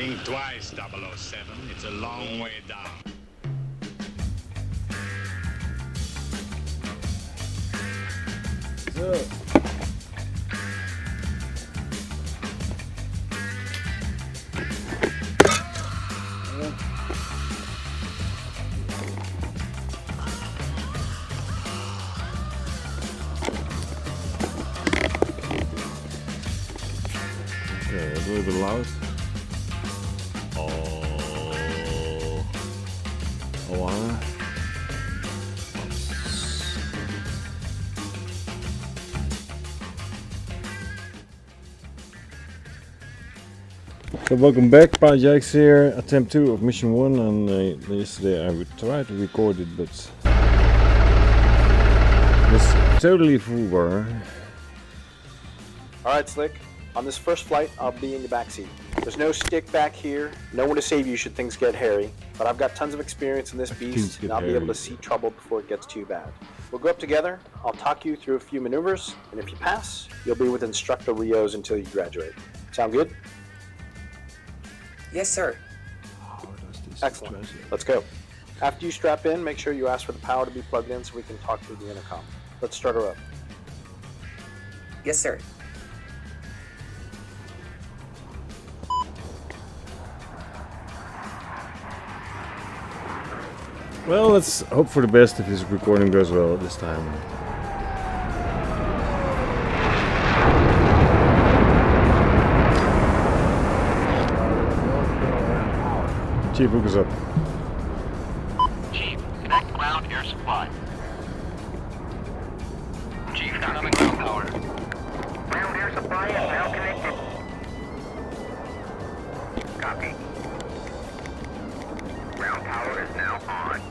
Think twice, 007. It's a long way down. So. Okay, a little bit loud. So welcome back, Jacks here. Attempt 2 of mission 1, and yesterday I would try to record it, but it's totally full bar. Alright, Slick. On this first flight, I'll be in the backseat. There's no stick back here, no one to save you should things get hairy, but I've got tons of experience in this beast, and I'll be able to see trouble before it gets too bad. We'll go up together, I'll talk you through a few maneuvers, and if you pass, you'll be with Instructor Rios until you graduate. Sound good? Yes, sir. Excellent. Let's go. After you strap in, make sure you ask for the power to be plugged in so we can talk through the intercom. Let's start her up. Yes, sir. Well, let's hope for the best if this recording goes well this time. Chief, hook us up. Chief, connect ground air supply. Chief, incoming ground power. Ground air supply is now connected. Copy. Ground power is now on.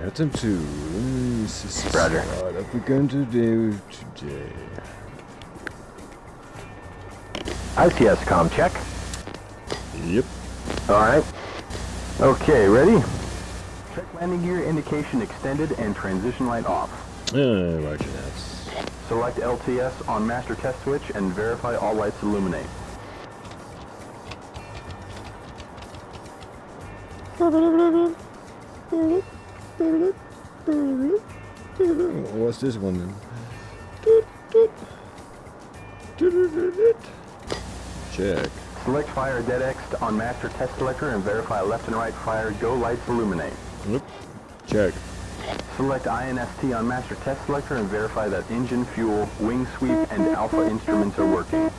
Attempt 2. This is Roger. what we're going to do today. ICS comm check. Yep. Alright. Okay, ready? Check landing gear indication extended and transition light off. Roger that. Select LTS on master test switch and verify all lights illuminate. What's this one then? Check. Select fire dead X on master test selector and verify left and right fire go lights illuminate. Yep. Check. Select INST on master test selector and verify that engine, fuel, wing sweep, and alpha instruments are working.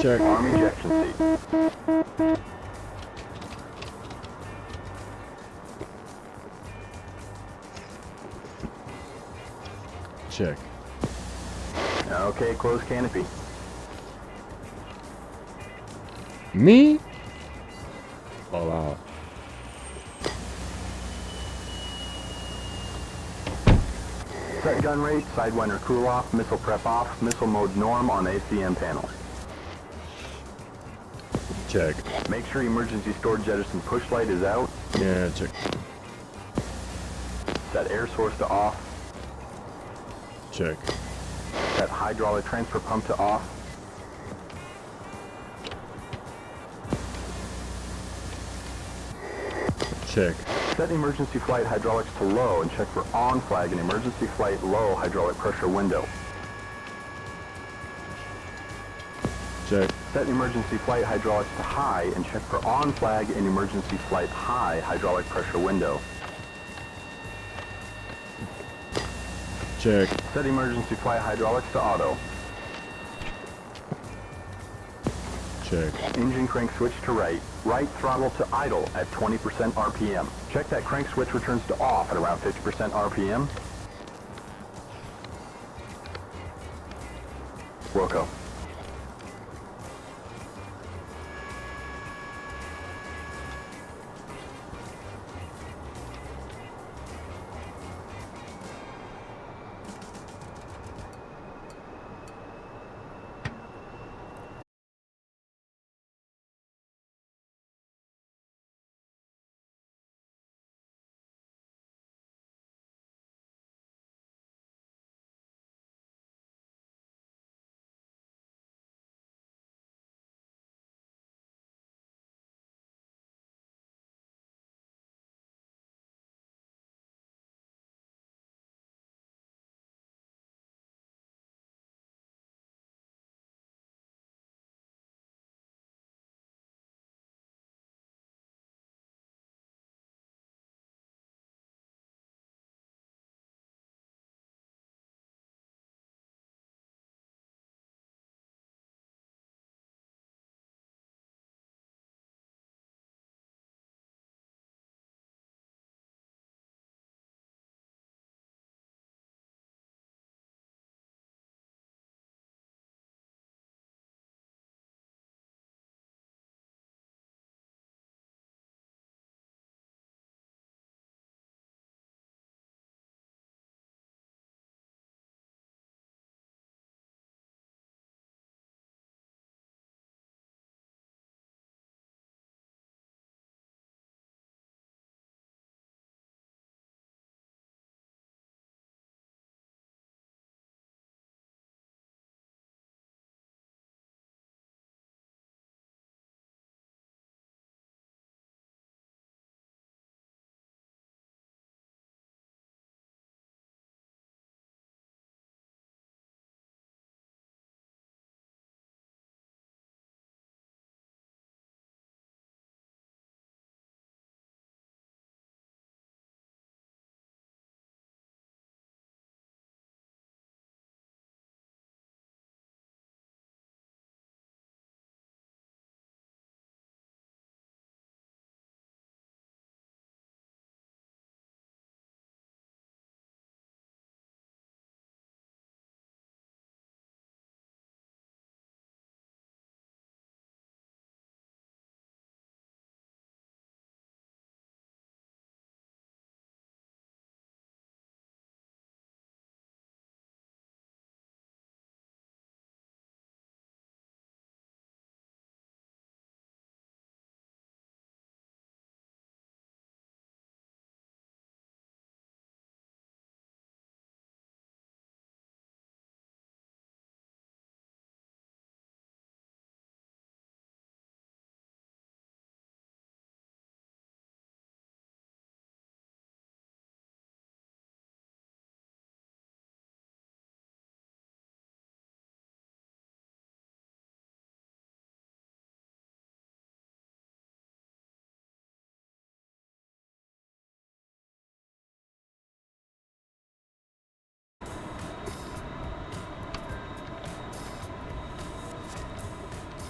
Check. Arm ejection seat. Check. Okay, close canopy. Me? All out. Set gun rate, sidewinder cool off, missile prep off, missile mode norm on ACM panel. Check. Make sure emergency storage jettison push light is out. Yeah, check. Set air source to off. Check. Set hydraulic transfer pump to off. Check. Set emergency flight hydraulics to low and check for on flag and emergency flight low hydraulic pressure window. Check. Set emergency flight hydraulics to high and check for on flag and emergency flight high hydraulic pressure window. Check. Set emergency flight hydraulics to auto. Check. Engine crank switch to right. Right throttle to idle at 20% RPM. Check that crank switch returns to off at around 50% RPM. Wilco.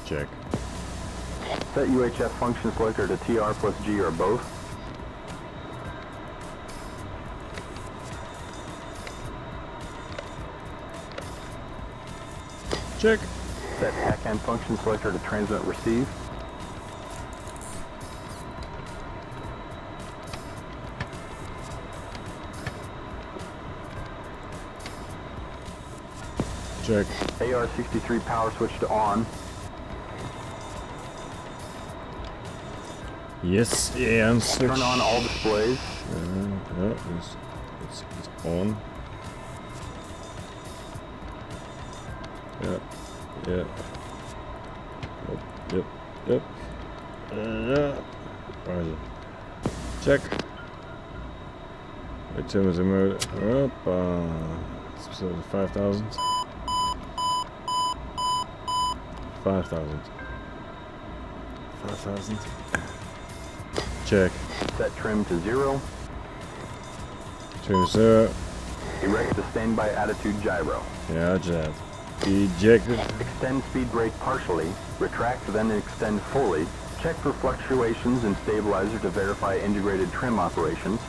Check. Set UHF function selector to TR plus G or both. Check. Set TACAN function selector to transmit receive. Check. AR-63 power switch to on. Yes, and switch. Turn on all displays. Yeah, it's on. Yeah, yeah. Yep. Where is it? Check. Return the mode. So 5,000. 5,000. 5,000. Check. Set trim to 0. Trim 0. Erect the standby attitude gyro. Yeah, that. Ejected. Extend speed brake partially. Retract, then extend fully. Check for fluctuations in stabilizer to verify integrated trim operations.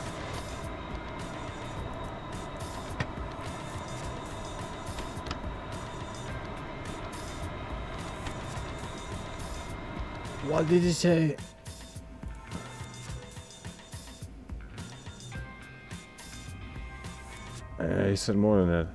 What did he say? He said more than that.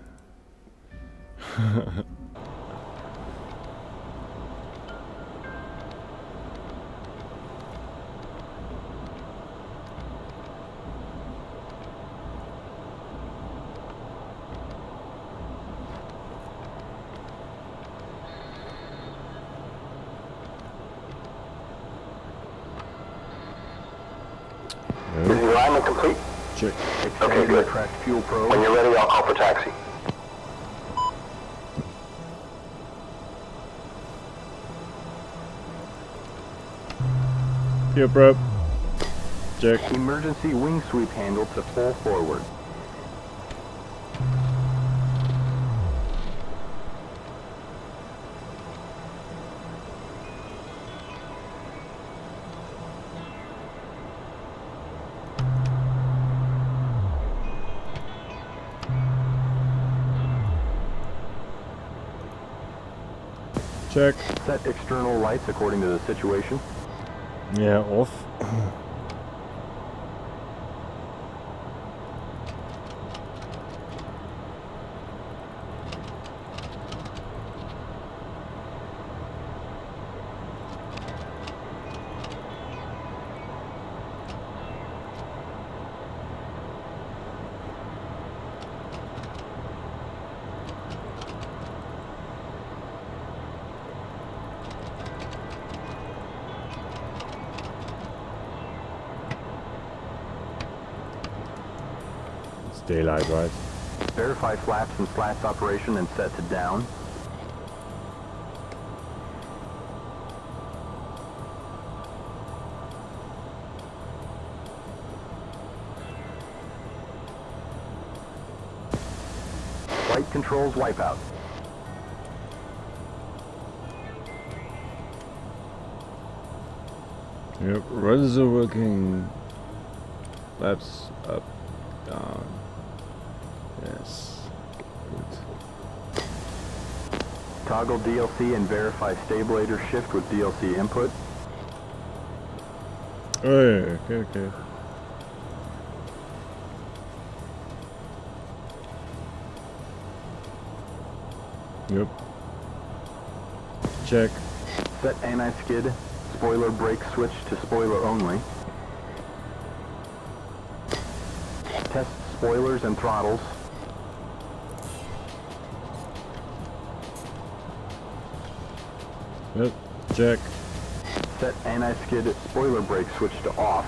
Is the alignment complete? Check. Okay, good. Retract fuel probe. When you're ready, I'll call for taxi. Here, prep. Check. Emergency wing sweep handle to full forward. Check. Set external lights according to the situation. Yeah, off. Daylight, right? Verify flaps and slats operation and set to down. Flight controls wipeout. Yep, rudders are working. Flaps up, down. Yes. Good. Toggle DLC and verify stabilator shift with DLC input. Oh yeah, okay. Yep. Check. Set anti-skid, spoiler brake switch to spoiler only. Test spoilers and throttles. Yep. Check. Set anti-skid spoiler brake switch to off.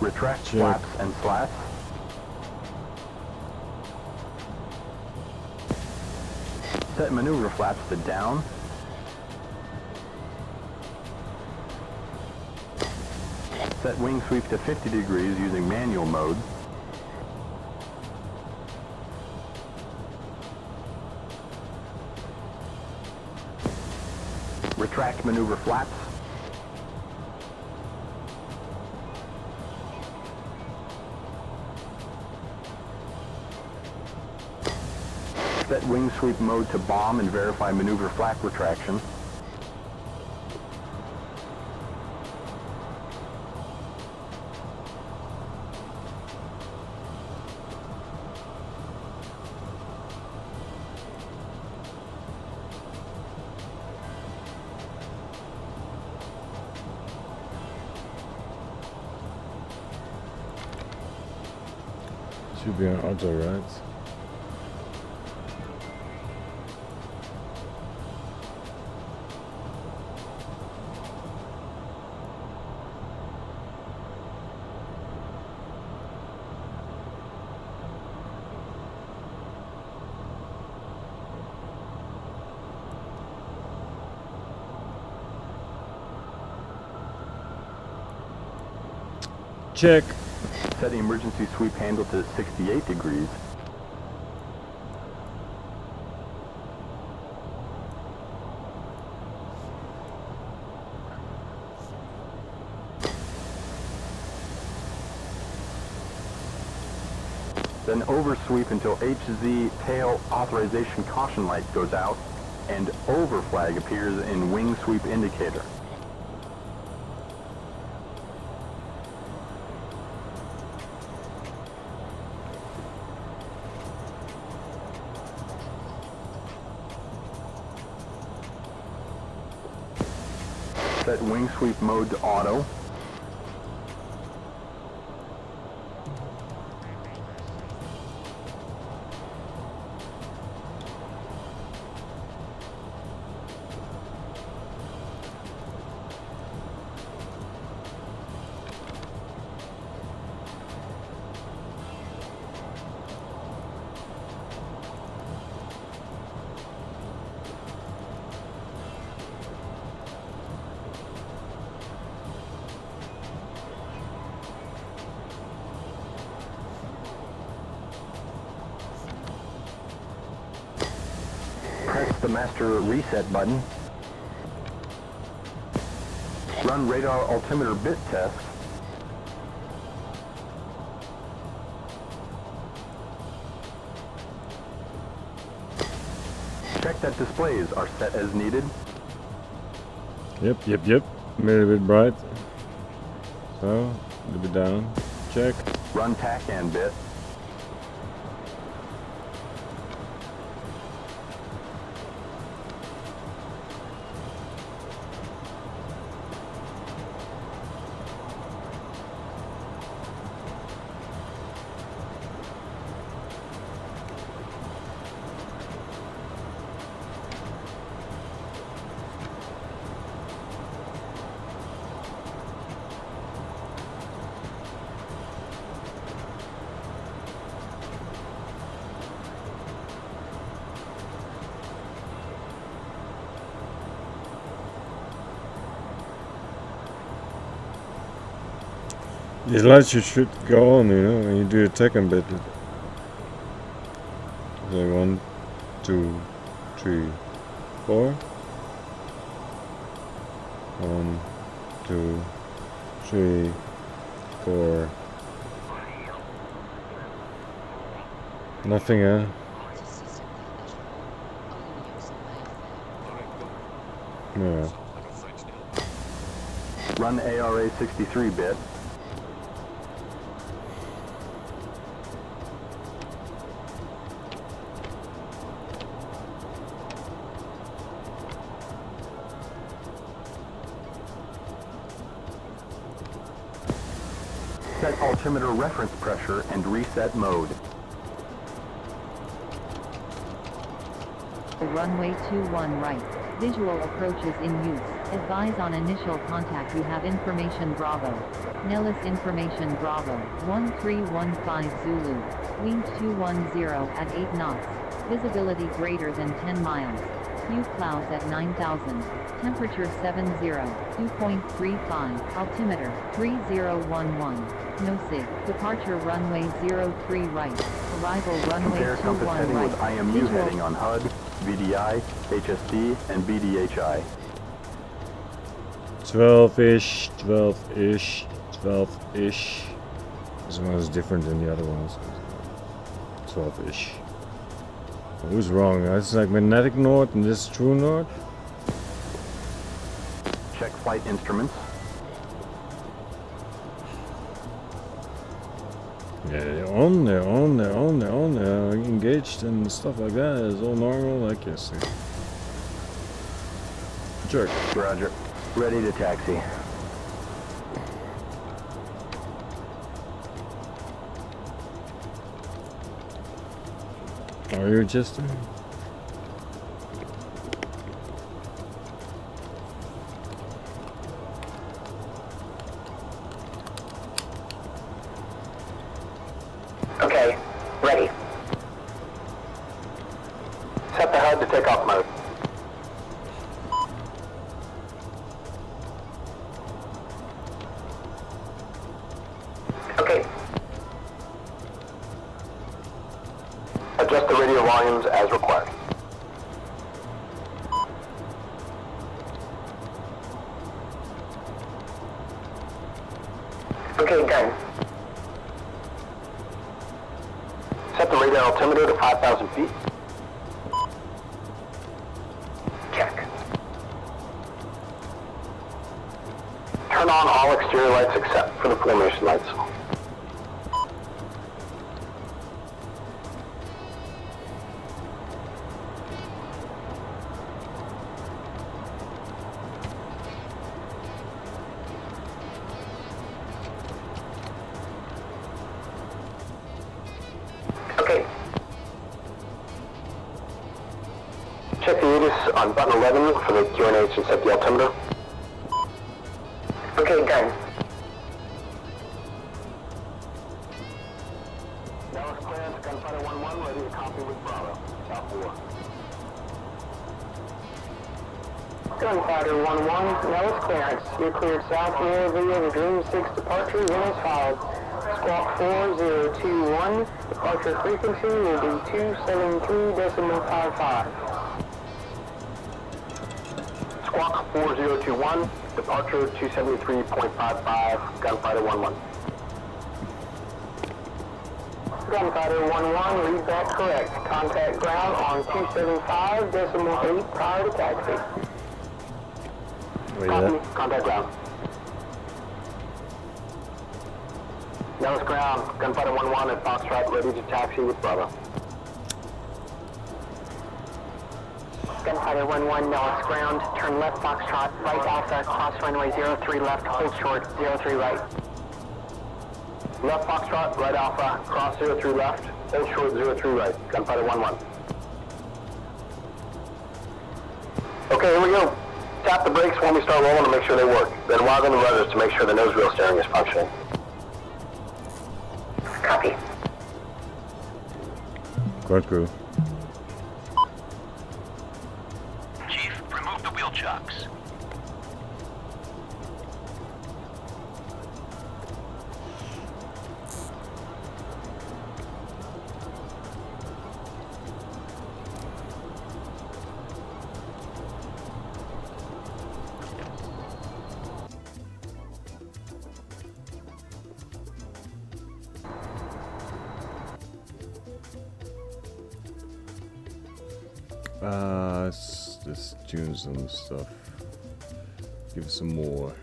Retract Check. flaps and slats. Set maneuver flaps to down. Set wing sweep to 50 degrees using manual mode. Retract maneuver flaps. Set wing sweep mode to bomb and verify maneuver flap retraction. Should be on auto, right? Check. Set the emergency sweep handle to 68 degrees. Then oversweep until HZ tail authorization caution light goes out and over flag appears in wing sweep indicator. Set wing sweep mode to auto. Press the master reset button. Run radar altimeter bit test. Check that displays are set as needed. Yep. A little bit bright. So, a little bit down. Check. Run tack and bit. These lights should go on, you know, when you do a takeoff bit. So 1, 2, 3, 4. 1, 2, 3, 4. Nothing, huh? Yeah. Run ARA 63 bit. Set altimeter reference pressure and reset mode. Runway 21 right. Visual approach is in use. Advise on initial contact. You have information Bravo. Nellis information Bravo. 1315 Zulu. Wind 210 at 8 knots. Visibility greater than 10 miles. Few clouds at 9,000. Temperature 70. Dewpoint 35. Altimeter 3011. No sig. Departure runway 03 right. Arrival runway Compare compass 21 heading right. with IMU Visual heading on HUD, VDI, HSD, and BDHI. 12-ish, 12-ish, 12-ish. This one is different than the other ones. 12-ish. Who's wrong? It's like magnetic north and this is true north. Check flight instruments. Yeah, they're engaged and stuff like that. It's all normal, like yesterday. Jerk. Roger. Ready to taxi. Are you Chester? Okay, ready. Set the HUD to takeoff mode. Okay. Adjust the radio volumes as required. Okay, done. Set the radar altimeter to 5,000 feet. exterior lights except for the formation lights. Okay. Check the ATIS on button 11 for the QNH and set the altimeter. Okay, done. Nellis clearance, gunfighter 1-1, ready to copy with Bravo. South 4. Gunfighter 1-1, Nellis clearance. You're cleared south near via the Dream 6 departure. Wind is filed. Squawk 4021. Departure frequency will be 273.55. Squawk 4021, departure 273.55, gunfighter 1-1. Gunfighter 1-1, read that correct. Contact ground on 275.8 prior to taxi. Wait, Copy, that? contact ground. Nellis ground, gunfighter 1-1 at Foxtrot, ready to taxi with Bravo. Gunfighter 1-1, Nellis ground. Turn left Foxtrot, right Alpha, cross runway 03 left, hold short, 03 right. Left Foxtrot, right Alpha, cross 03 left, hold short 03 right, gunfighter 1-1. Okay, here we go. Tap the brakes when we start rolling to make sure they work. Then widen the rudders to make sure the nose wheel steering is functioning. Copy. Ground crew. Chief, remove the wheel chocks. Let's tune some stuff. Give it some more.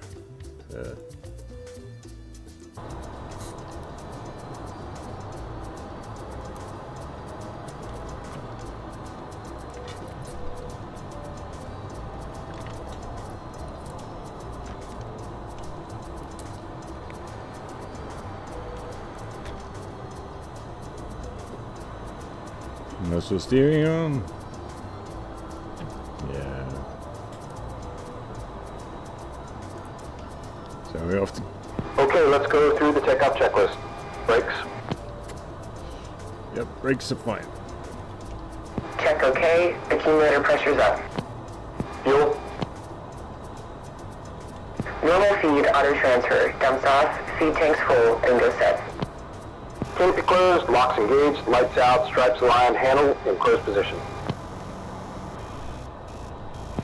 No steering on. Yeah. So we have to. Okay, let's go through the takeoff checklist. Brakes. Yep, brakes are fine. Check okay. Accumulator pressure's up. Fuel. Normal feed auto transfer. Dumps off. Feed tanks full and go set. Canopy closed, locks engaged, lights out, stripes aligned, handle in closed position.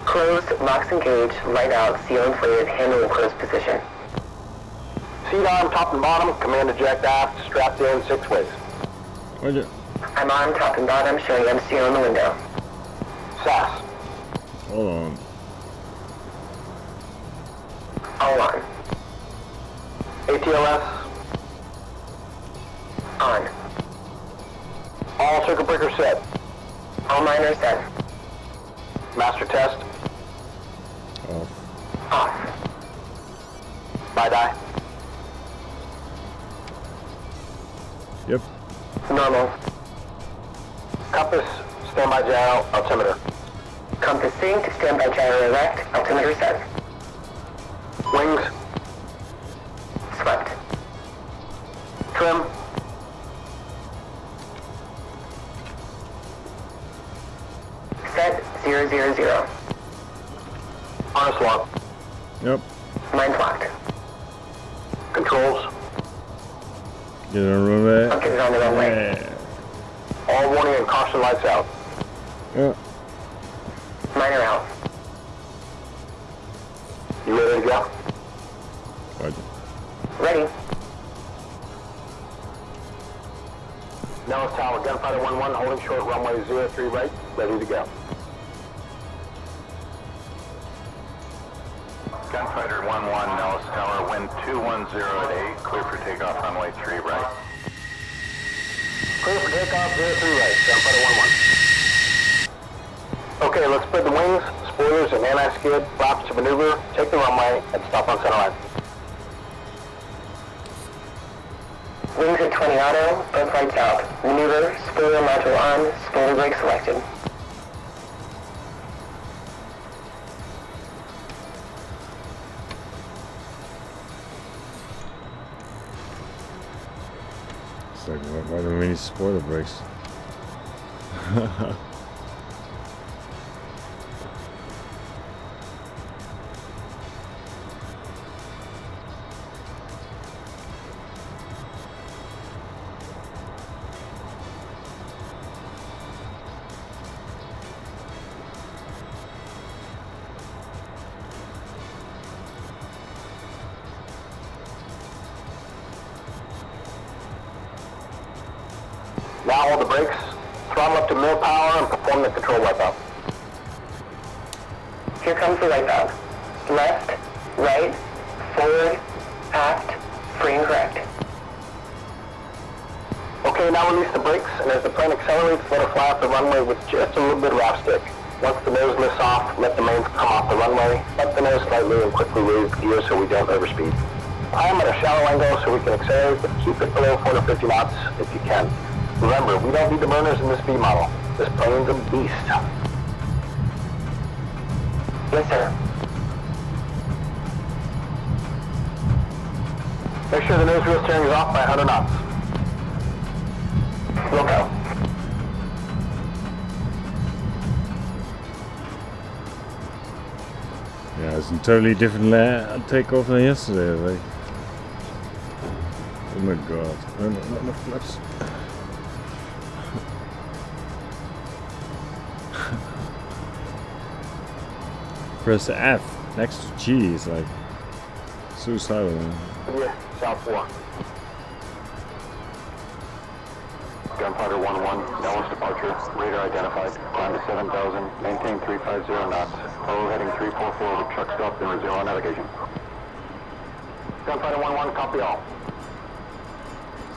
Closed, locks engaged, light out, seal inflated, handle in closed position. Seat arm, top and bottom, command eject aft, strapped in 6 ways. Roger. I'm on top and bottom, showing MC on the window. SAS. Hold on. All on. ATLS. On. All circuit breakers set. All miners set. Master test. Off. Off. Die. Yep. Normal. Compass, standby gyro, altimeter. Compass synced, standby gyro erect, altimeter set. Wings. Swept. Trim. Set 000. Harness lock. Yep. Mine's locked. Controls. Get it on runway. I'll get it on the runway. Yeah. All warning and caution lights out. Yeah. Miner out. You ready to go? Roger. Ready. Nellis Tower, gunfighter 1-1, holding short, runway 03 right, ready to go. Gunfighter 1-1, Nellis Tower, wind 210 at 8, clear for takeoff, runway 3 right. Clear for takeoff, 03 right, Gunfighter 1-1. Okay, let's spread the wings, spoilers, and anti-skid, flaps to maneuver, take the runway, and stop on center line. Wings at 20 auto, both lights out. Maneuver, spoiler module on, spoiler brake selected. It's like, why do we need spoiler brakes? Now hold the brakes, throttle up to mill power, and perform the control wipeout. Here comes the wipeout. Left, right, forward, aft, free and correct. Okay, now release the brakes, and as the plane accelerates, let it fly off the runway with just a little bit of rough stick. Once the nose lifts off, let the mains come off the runway, up the nose slightly, and quickly raise the gear so we don't overspeed. Climb at a shallow angle so we can accelerate, but keep it below 450 knots if you can. Remember, we don't need the burners in this B model. This plane's a beast. Yes, sir. Make sure the nose wheel steering is off by 100 knots. We'll go. Yeah, it's a totally different takeoff than yesterday. Like, oh my god, no flaps. Press F next to G is like suicidal. Yeah, South 4. Gunfighter 1-1, Nellis departure, radar identified, climb to 7,000, maintain 350 knots, follow heading 344 with truck stop and resume on navigation. Gunfighter 1-1, copy all.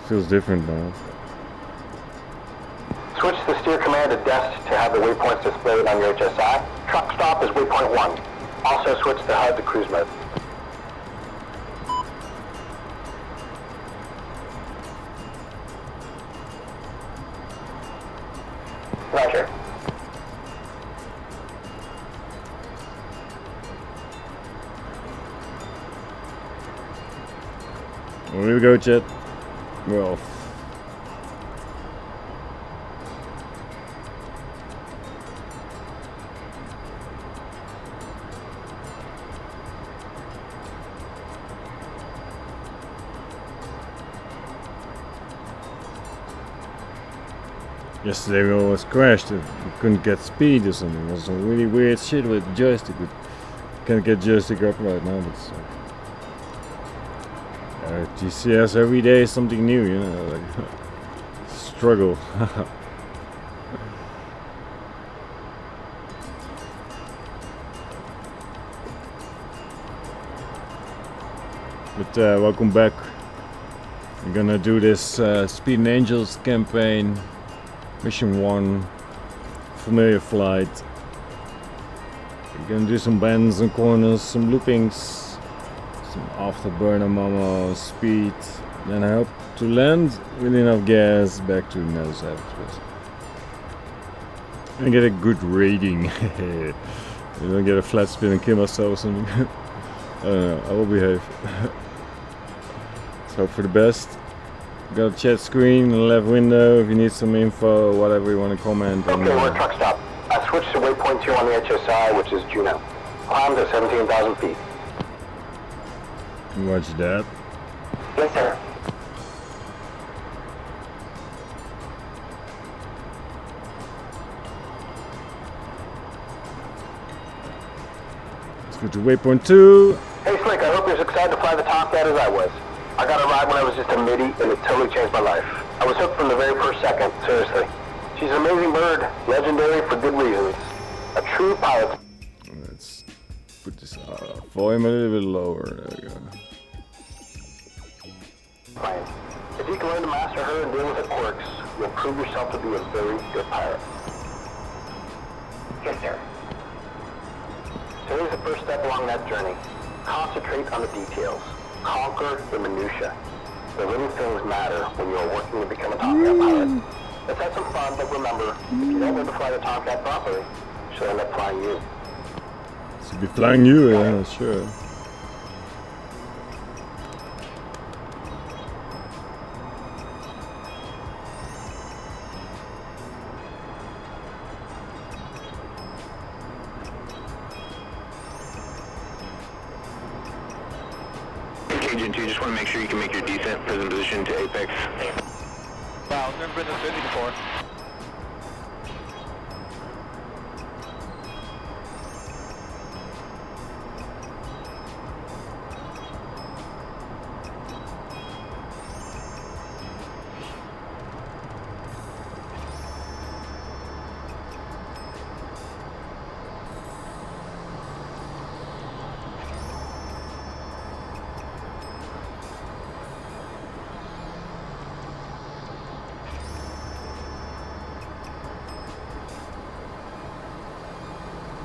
Feels different now. Switch the steer command to DEST to have the waypoints displayed on your HSI. Truck stop is waypoint 1. Also switch the HUD to cruise mode. Roger. Here we go, Jet. Well. Yesterday we almost crashed. We couldn't get speed or something. It was some really weird shit with the joystick. We can't get joystick up right now, but DCS every day is something new, you know, like struggle. But welcome back. We're gonna do this Speed and Angels campaign. Mission 1, familiar flight. We're gonna do some bends and corners, some loopings, some afterburner mama speed. Then I hope to land with enough gas back to Nellis Air Force Base. And get a good rating. You don't get a flat spin and kill myself or something. I don't know, I will behave. Let's hope for the best. Got a chat screen, a left window if you need some info, whatever you want to comment. Okay, we're at truck stop. I switched to waypoint 2 on the HSI, which is Juno. Climb to 17,000 feet. Watch that. Yes, sir. Let's go to waypoint 2. Hey Slick, I hope you're as excited to fly the Tomcat as I was. I got a ride when I was just a middy, and it totally changed my life. I was hooked from the very first second, seriously. She's an amazing bird, legendary for good reasons. A true pilot. Let's put this volume a little bit lower. There we go. Fine. If you can learn to master her and deal with her quirks, you'll prove yourself to be a very good pilot. Yes, sir. Today's the first step along that journey. Concentrate on the details. Conquer the minutia. The little things matter when you are working to become a Tomcat pilot. Let's have some fun, but remember, if you don't learn to fly the Tomcat properly, she'll end up flying you. She'll be flying you, yeah, sure. Agent 2, just want to make sure you can make your descent present position to apex. Wow, I've never been this busy before.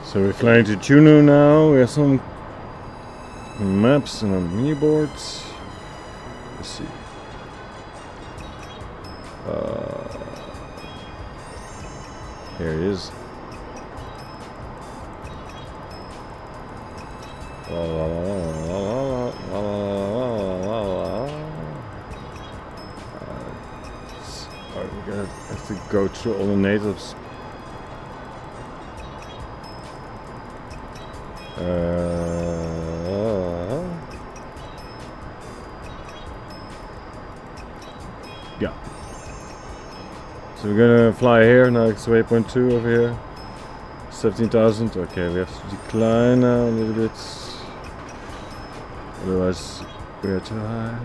So we're flying to Juneau now. We have some maps and our mini boards. Let's see. Here he is. La, la, la, la, la, la, la, la, la. We're gonna have to go through all the natives. Yeah. So we're gonna fly here, now it's waypoint 2 over here. 17,000. Okay, we have to decline now a little bit. Otherwise we are too high.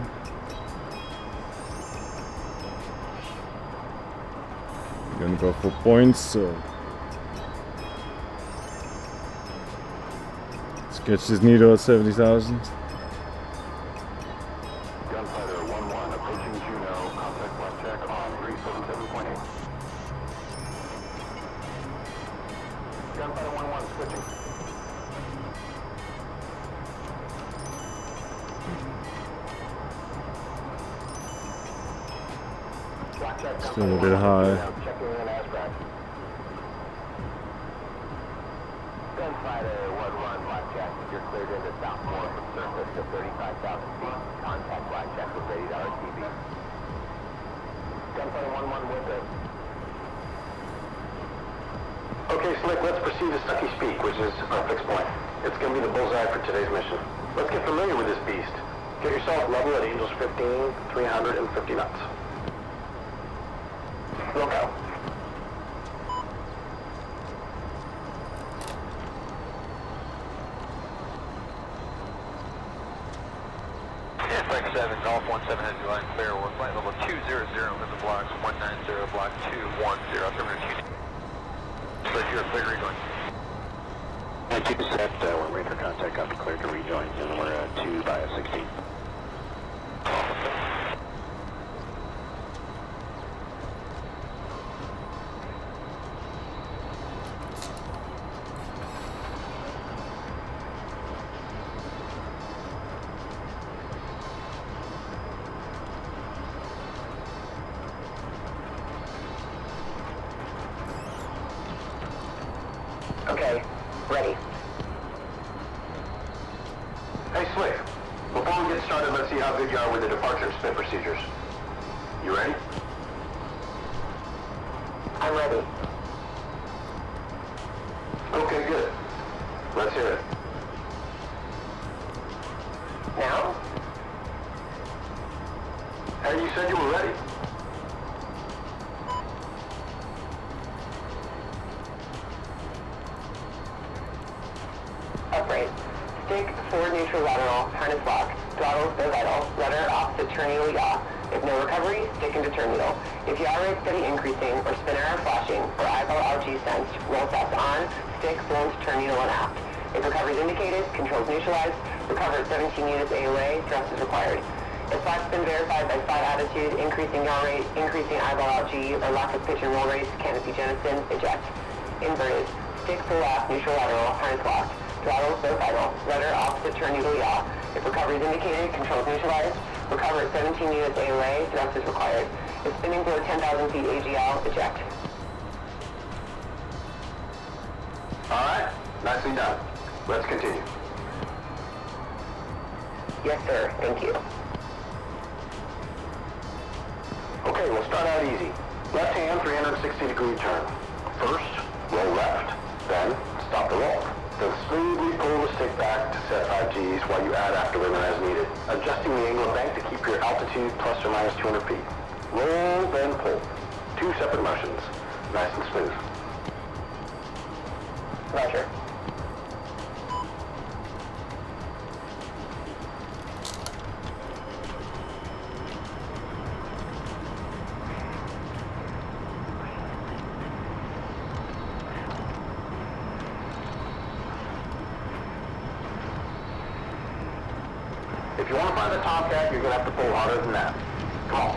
We're gonna go for points, so catch this needle at 70,000. Gunfighter 1-1 approaching Juneau. Contact flight check on 377.8. Gunfighter 1-1 switching. Flight check. Still a bit high. Checking in as crack. Gunfighter 1-1 flight check. You're cleared into southmore from surface to 35,000 feet. Contact flight check with radar RTV. Gunfighter 1-1 with it. Okay, Slick, let's proceed to Stucky's Peak, which is our fixed point. It's going to be the bullseye for today's mission. Let's get familiar with this beast. Get yourself level at Angels 15, 350 knots. Look out. Flight 7, Golf 17 has your line clear. We're flight level 200 in the blocks, 190, block 210, terminal 2. So you're clear to rejoin. I keep set, we're ready for contact, copy clear to rejoin, and we're at 2 by 16. Okay, ready. Hey, Slick, before we get started, let's see how good you are with the departure and spin procedures. You ready? I'm ready. Okay, good. Let's hear it. Now? Hey, you said you were ready. Upright. Stick forward neutral lateral, harness lock. Throttle stay vital. Rudder opposite turn needle yaw. If no recovery, stick into turn needle. If yaw rate steady increasing or spinner are flashing or eyeball LG sensed, roll test on, stick flown to turn needle and aft. If recovery is indicated, controls neutralized. Recover at 17 units AOA, thrust is required. If flight's been verified by flight attitude, increasing yaw rate, increasing eyeball out G, or lack of pitch and roll rates, canopy jettison, eject. Inverted. Stick full aft, neutral lateral, harness locked. Throttle both idle. Rudder opposite turn needle yaw. If recovery is indicated, controls neutralized. Recover at 17 units AOA, thrust is required. If spinning below 10,000 feet AGL, eject. Alright, nicely done. Let's continue. Yes, sir. Thank you. Okay, we'll start out easy. Left hand 360-degree turn. First, roll left, then stop the roll. Then smoothly pull the stick back to set 5 Gs while you add afterburner as needed, adjusting the angle of bank to keep your altitude plus or minus 200 feet. Roll, then pull. 2 separate motions. Nice and smooth. Roger. If you want to find the Tomcat, you're going to have to pull harder than that. Come on.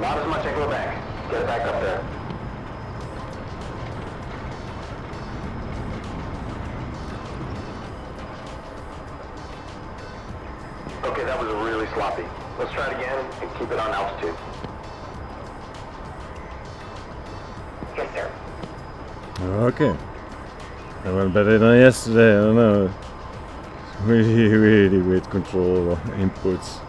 Not as much angle of bank. Get it back up there. Okay, that was really sloppy. Let's try it again and keep it on altitude. Yes, sir. Okay. That went better than yesterday, I don't know. Really weird control inputs.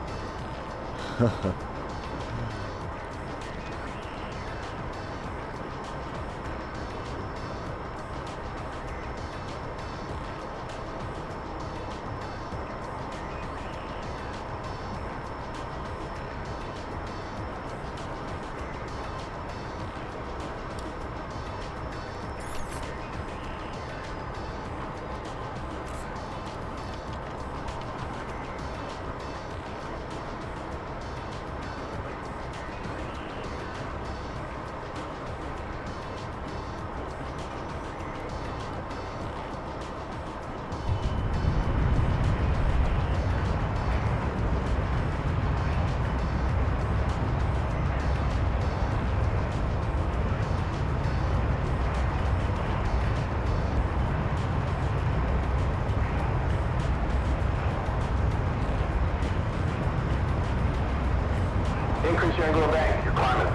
Increase your angle of bank. You're climbing.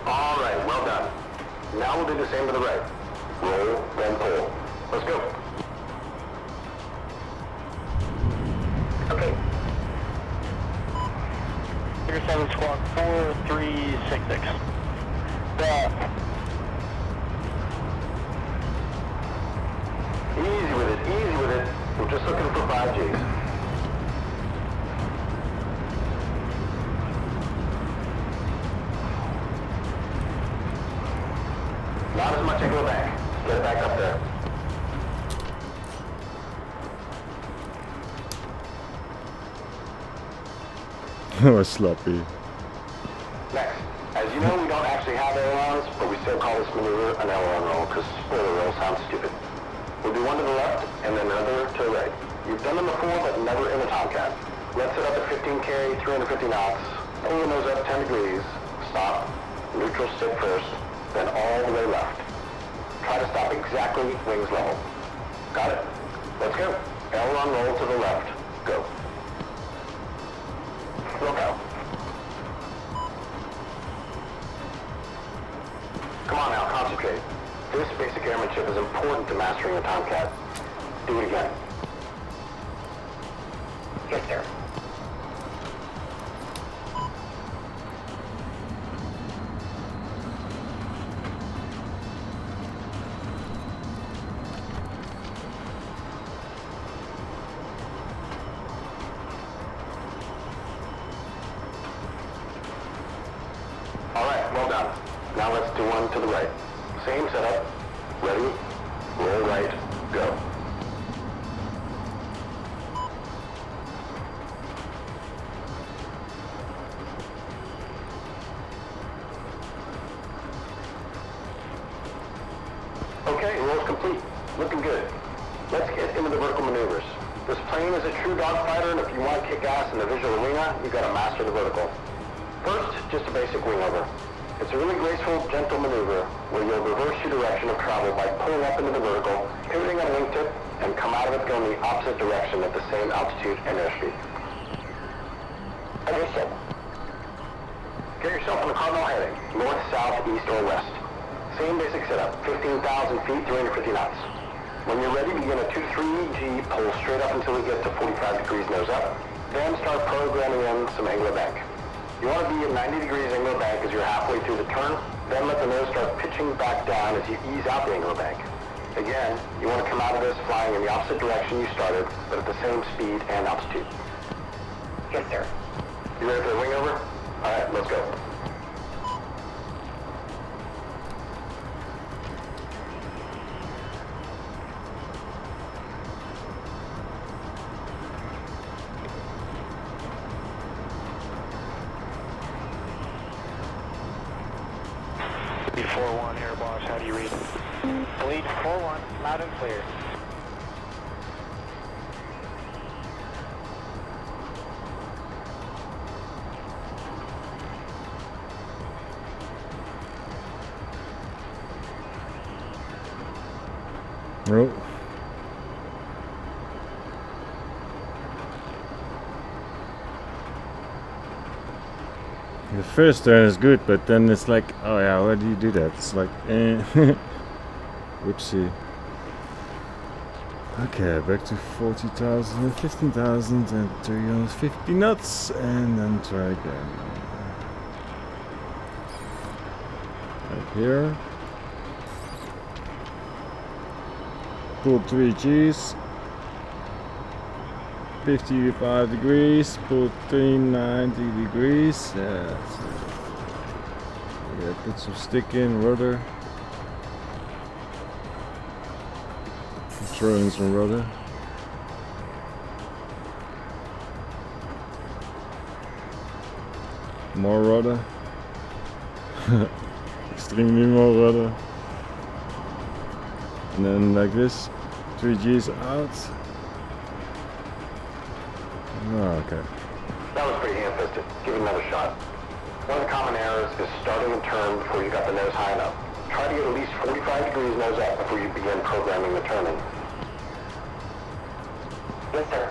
All right, well done. Now we'll do the same to the right. Roll, then pull. Let's go. Okay. 7 squawk 4366. Easy with it, easy with it. We're just looking for 5 Gs. Not as much angle of bank. Get it back up there. That was sloppy. Next. As you know, we don't actually have ailerons, but we still call this maneuver an aileron roll because spoiler roll sounds stupid. We'll do one to the left and then another to the right. You've done them before, but never in a Tomcat. Let's set up at 15 carry, 350 knots. Pull the nose up 10 degrees. Stop. Neutral stick first, then all the way left. Try to stop exactly wings level. Got it? Let's go. Aileron roll to the left. Go. Look out. Come on now, concentrate. This basic airmanship is important to mastering the Tomcat. Do it again. Yes, sir. All right, well done. Now let's do one to the right. Same setup. Ready? Roll right. Go. Okay, roll's complete. Looking good. Let's get into the vertical maneuvers. This plane is a true dogfighter, and if you want to kick ass in the visual arena, you've got to master the vertical. First, just a basic wing over. It's a really graceful, gentle maneuver where you'll reverse your direction of travel by pulling up into the vertical, pivoting on a wingtip, and come out of it going the opposite direction at the same altitude and airspeed. Understood. Get yourself on the cardinal heading, north, south, east, or west. Same basic setup, 15,000 feet, 350 knots. When you're ready, begin a 2-3 G, pull straight up until we get to 45 degrees nose up, then start programming in some angular bank. You want to be at 90 degrees angular bank as you're halfway through the turn, then let the nose start pitching back down as you ease out the angular bank. Again, you want to come out of this flying in the opposite direction you started, but at the same speed and altitude. Yes, sir. You ready for the wing over? Alright, let's go. Lead 4-1 here, boss. How do you read? Lead 4-1, loud and clear. Oh. The first turn is good, but then it's like, oh yeah, why do you do that? It's like, whoopsie. Okay, back to 40,000, 15,000 and 350 knots, and then try again. Right here. Pull 3 G's. 55 degrees, pull 390 degrees. Yeah, put some stick in, rudder. Throw in some rudder. More rudder. Extremely more rudder. And then like this, 3 G's out. Oh, okay. That was pretty ham-fisted. Give it another shot. One of the common errors is starting a turn before you got the nose high enough. Try to get at least 45 degrees nose up before you begin programming the turning. Yes, sir.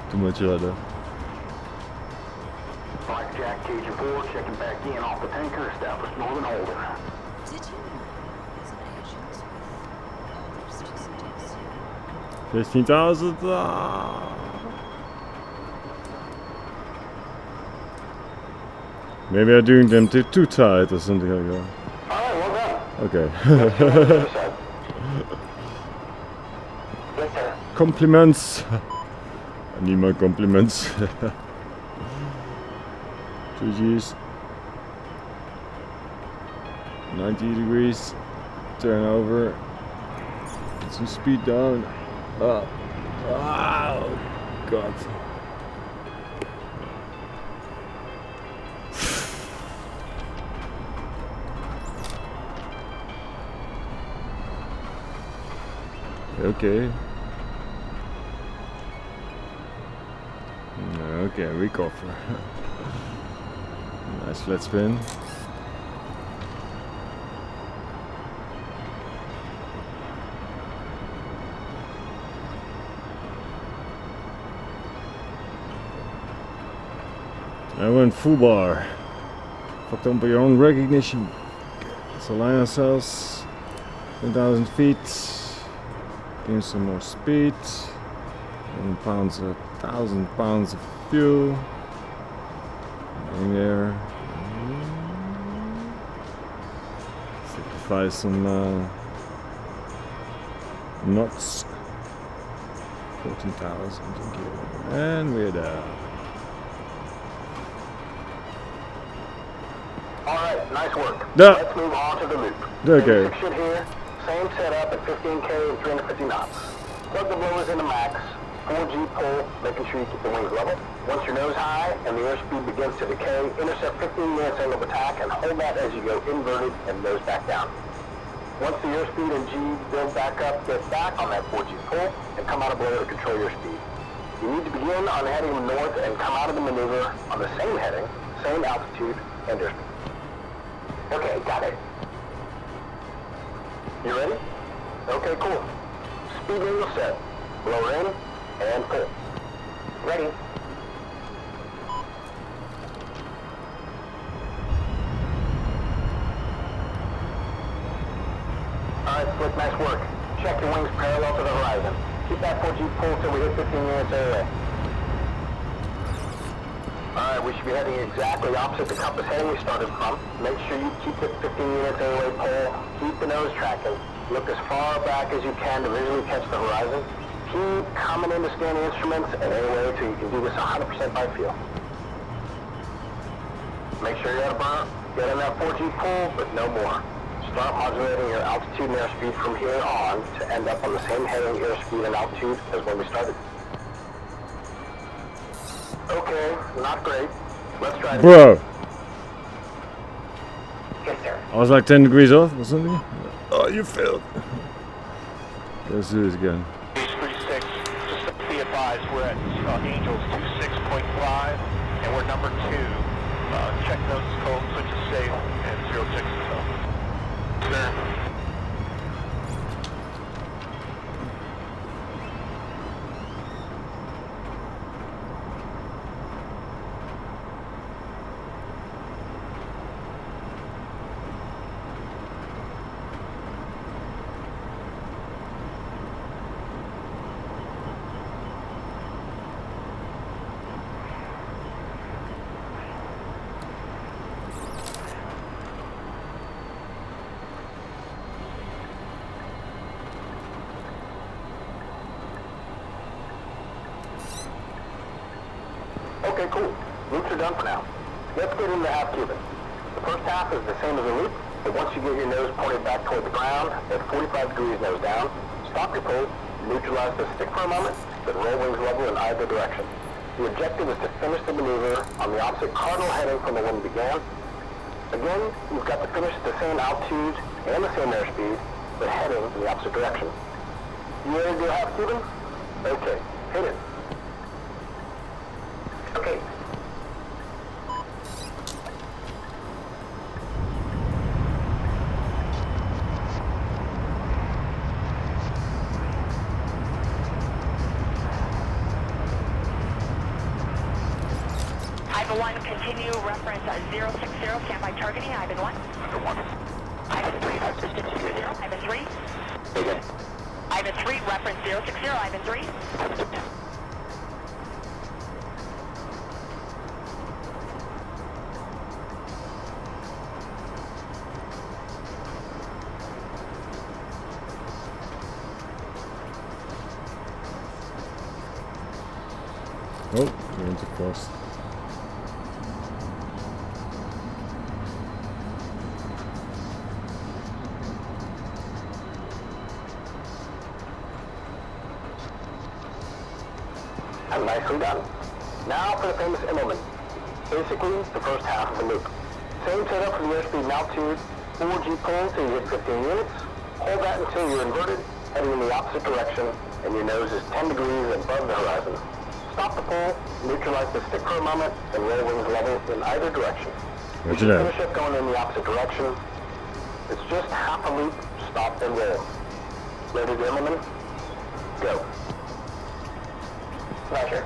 Too much rudder. Blackjack, Cajun 4, checking back in off the tanker, established northern holder. Did you know there's an agent with others just as 15,000. Maybe I'm doing them too tight or something like that. Alright, well done. Okay. Yes, sir. Compliments. I need my compliments. 2 G's. 90 degrees. Turn over. Get some speed down. Oh, God. Okay. Okay, recover. Nice flat spin. I went full bar. Fucked up by your own recognition. Let's align ourselves. 10,000 feet. Gain some more speed. 1,000 pounds of fuel. In there. Sacrifice some knots. 14,000. And we're there. Alright, nice work. No. Let's move on to the loop. Okay. Same shit here, same setup at 15K and 350 knots. Plug the blowers into max, 4G pull, making sure you keep the wings level. Once your nose high and the airspeed begins to decay, intercept 15 minutes angle of attack and hold that as you go inverted and nose back down. Once the airspeed and G build back up, get back on that 4G pull and come out of blower to control your speed. You need to begin on heading north and come out of the maneuver on the same heading, same altitude, and airspeed. Okay, got it. You ready? Okay, cool. Speed angle set. Blower in and pull. Ready. Alright, Slick, nice work. Check your wings parallel to the horizon. Keep that 4G pull till we hit 15 minutes AOA. Alright, we should be heading exactly opposite the compass heading we started from. Make sure you keep the 15 minutes AOA pull. Keep the nose tracking. Look as far back as you can to visually catch the horizon. Keep coming in to scan the instruments and AOA till you can do this 100% by feel. Make sure you're at a burn. Get in that 4G pull, but no more. Start modulating your altitude and airspeed from here on to end up on the same heading, airspeed, and altitude as when we started. Okay, not great. Let's try it. Bro, Yes, sir. I was like 10 degrees off or something. Oh, you failed. Let's do this again. Base 36, just be advised, we're at Angels 26.5, and we're number 2. Check nose is cold, switch is safe, and 06 is up. Sir. Okay, cool. Loops are done for now. Let's get into half Cuban. The first half is the same as a loop, but once you get your nose pointed back toward the ground at 45 degrees nose down, stop your pull, neutralize the stick for a moment, then roll wings level in either direction. The objective is to finish the maneuver on the opposite cardinal heading from the one you began. Again, you've got to finish at the same altitude and the same airspeed, but heading in the opposite direction. You ready to do half Cuban? Okay, hit it. Okay. Ivan 1, continue reference 060, stand by targeting, Ivan 1. Under 1. Ivan 3, reference 060, Ivan 3. Okay. Ivan 3, reference 060, Ivan 3. Oh, we went too close. And nicely done. Now for the famous Immelman. Basically, the first half of the loop. Same setup for the airspeed and altitude. 4G pull till you hit 15 units. Hold that until you're inverted, heading in the opposite direction, and your nose is 10 degrees above the horizon. Stop the pull, neutralize the stick for a moment, and roll wings level in either direction. Roger that. Finish up going in the opposite direction. It's just half a loop, stop and roll. Ready to Immelman? Go. Roger.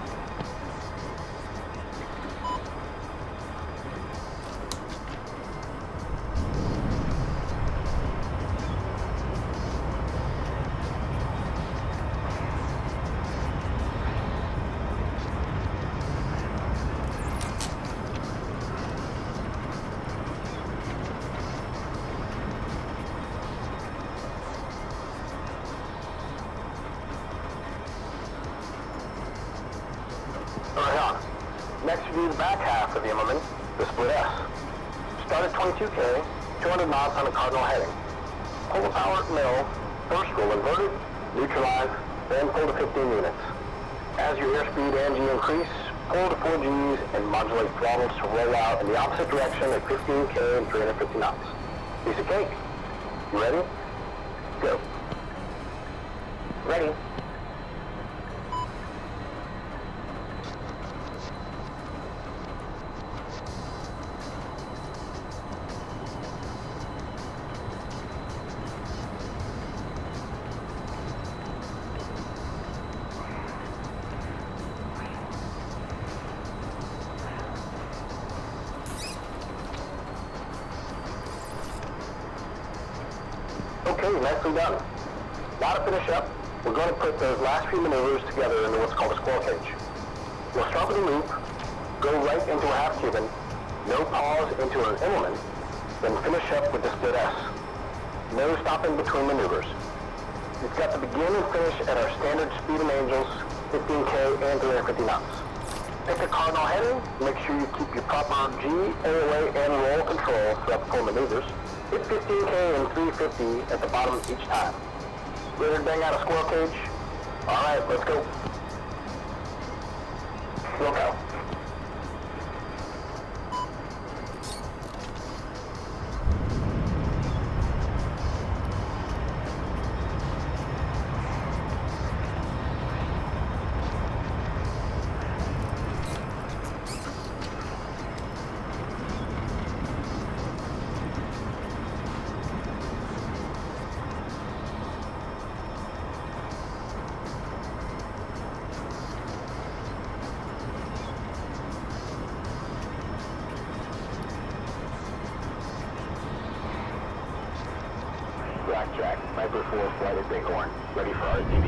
Right on. Next, you do the back half of the Immelman, the split S. Start at 22K, 200 knots on a cardinal heading. Pull the power at mill, first roll inverted, neutralize, then pull to 15 units. As your airspeed and G increase, pull to 4 Gs and modulate throttles to roll out in the opposite direction at 15K and 350 knots. Piece of cake. You ready? Go. Ready. Okay, nicely done. Now to finish up, we're going to put those last few maneuvers together into what's called a squirrel cage. We'll start with a loop, go right into a half cuban, no pause into an implement, then finish up with the split S. No stopping between maneuvers. You've got to begin and finish at our standard speed and angels, 15K and 350 knots. Pick a cardinal heading, make sure you keep your proper G, AOA, and roll control throughout the full maneuvers. Hit 15K and 350 at the bottom each time. Ready to bang out a squirrel cage? Alright, let's go. Look out. Blackjack, Viper 4, flight at Bighorn, ready for RTB.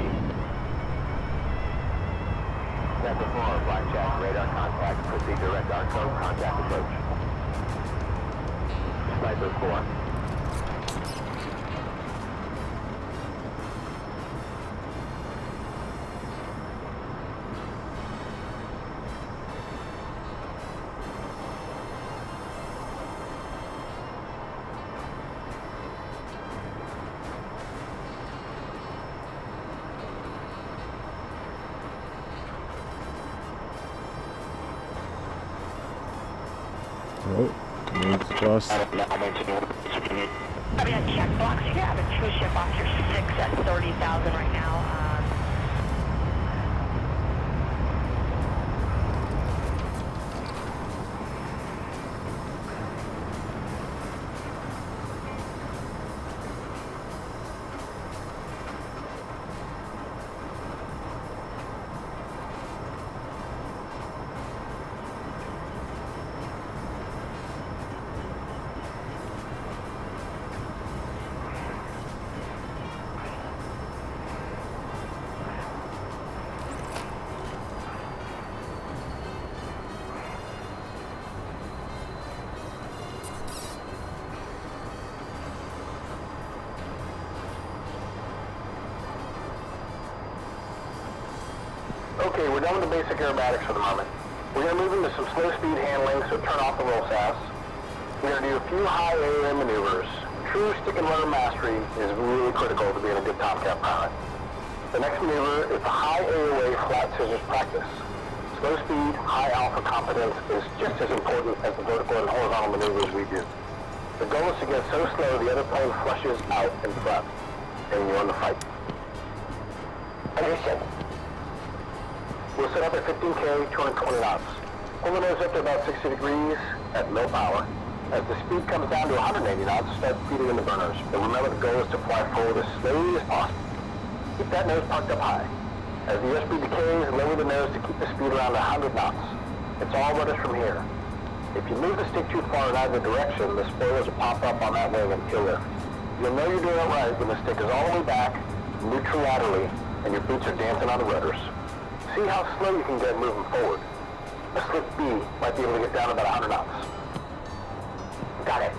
Viper 4, Blackjack, radar contact, proceed direct ARCO, contact approach. Viper 4. Oh, coming across. I've got check blocks here. I have a 2-ship off your 6 at 30,000 right now. Okay, we're done with the basic aerobatics for the moment. We're going to move into some slow speed handling, so turn off the roll SAS. We're going to do a few high AOA maneuvers. True stick and rudder mastery is really critical to being a good Tomcat pilot. The next maneuver is the high AOA flat scissors practice. Slow speed, high alpha competence is just as important as the vertical and horizontal maneuvers we do. The goal is to get so slow the other plane flushes out in front, and you win the fight. Understood. We'll set up at 15K, 220 knots. Pull the nose up to about 60 degrees at low power. As the speed comes down to 180 knots, start feeding in the burners. But remember, the goal is to fly forward as slowly as possible. Keep that nose parked up high. As the airspeed decays, lower the nose to keep the speed around 100 knots. It's all rudders from here. If you move the stick too far in either direction, the spoilers will pop up on that wing and kill lift. You'll know you're doing it right when the stick is all the way back, neutral laterally, and your boots are dancing on the rudders. See how slow you can get moving forward. A slip B might be able to get down about 100 knots. Got it.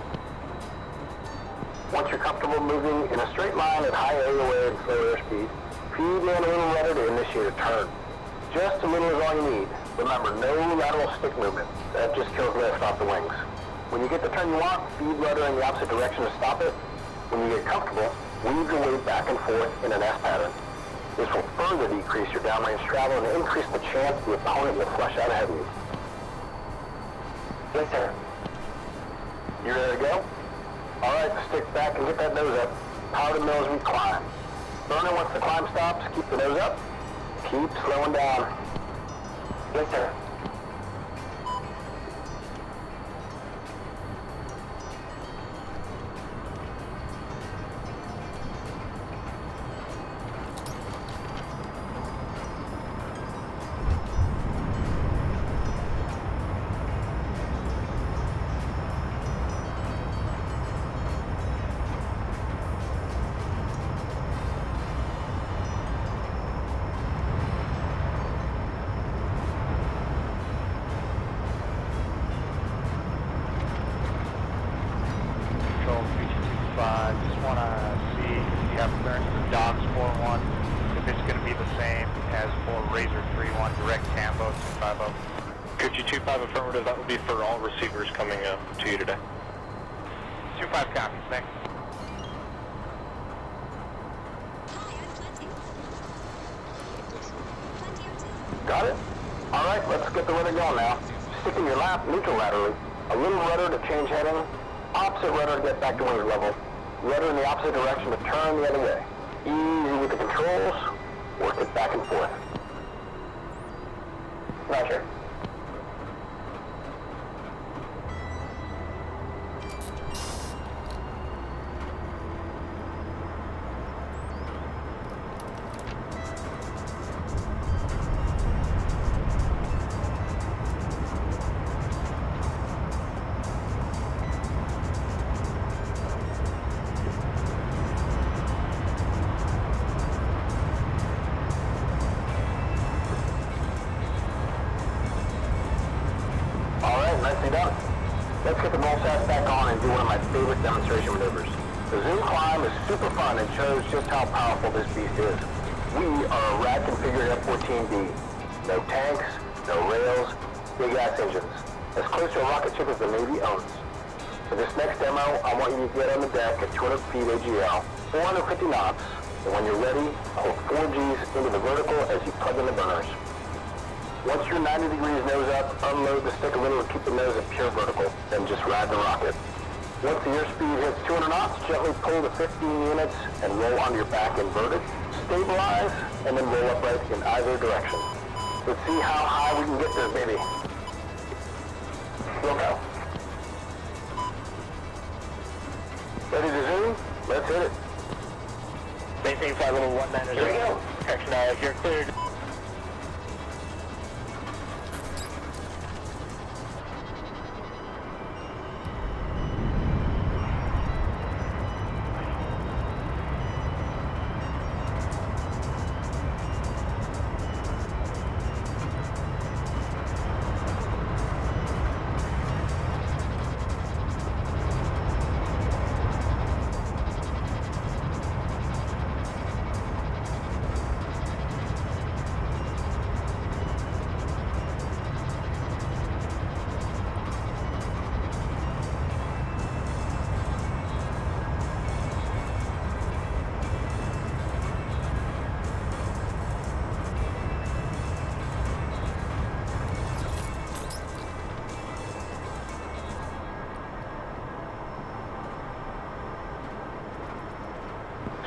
Once you're comfortable moving in a straight line at high AOA and slow airspeed, feed in a little rudder to initiate a turn. Just a little is all you need. Remember, no lateral stick movement. That just kills lift off the wings. When you get the turn you want, feed rudder in the opposite direction to stop it. When you get comfortable, weave your weight back and forth in an S pattern. This will further decrease your downrange travel and increase the chance the opponent will flush out ahead of you. Yes, sir. You ready to go? Alright, stick back and get that nose up. Power to mill as we climb. Burner, once the climb stops, keep the nose up. Keep slowing down. Yes, sir. Just want to see if you have clearance for docks 4-1, if it's going to be the same as for Razor 3-1, direct Tambo 250. Could you 25 affirmative? That would be for all receivers coming to you today. 25 copies, thanks. Got it? Alright, let's get the rudder going now. Stick in your lap, neutral laterally. A little rudder to change heading. Opposite rudder to get back to wing level. Rudder in the opposite direction to turn the other way. Easy with the controls. Work it back and forth. Roger. Nicely done. Let's get the roll sats back on and do one of my favorite demonstration maneuvers. The zoom climb is super fun and shows just how powerful this beast is. We are a rad configured F-14B. No tanks, no rails, big ass engines. As close to a rocket ship as the Navy owns. For this next demo, I want you to get on the deck at 200 feet AGL, 450 knots, and when you're ready, hold 4 Gs into the vertical as you plug in the burners. Once you're 90 degrees nose up, unload the stick a little to keep the nose at pure vertical, then just ride the rocket. Once the airspeed hits 200 knots, gently pull the 15 units and roll onto your back inverted, stabilize, and then roll upright in either direction. Let's see how high we can get this baby. We'll go. Ready to zoom? Let's hit it. Maintain 5 level 19. Here we go. Action, you're cleared.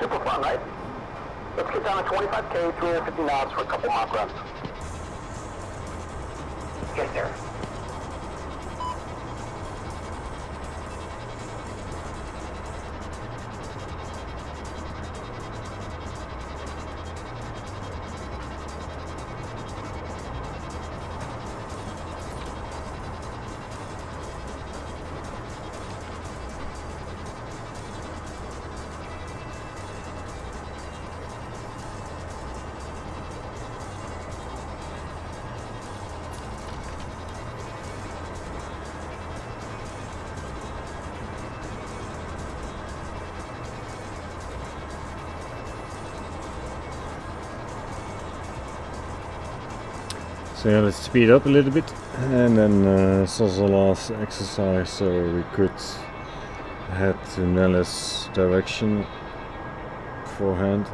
Super fun, right? Let's get down to 25K, 350 knots for a couple Mach runs. Yes, sir. So yeah, let's speed up a little bit, and then this was the last exercise, so we could head to Nellis direction beforehand.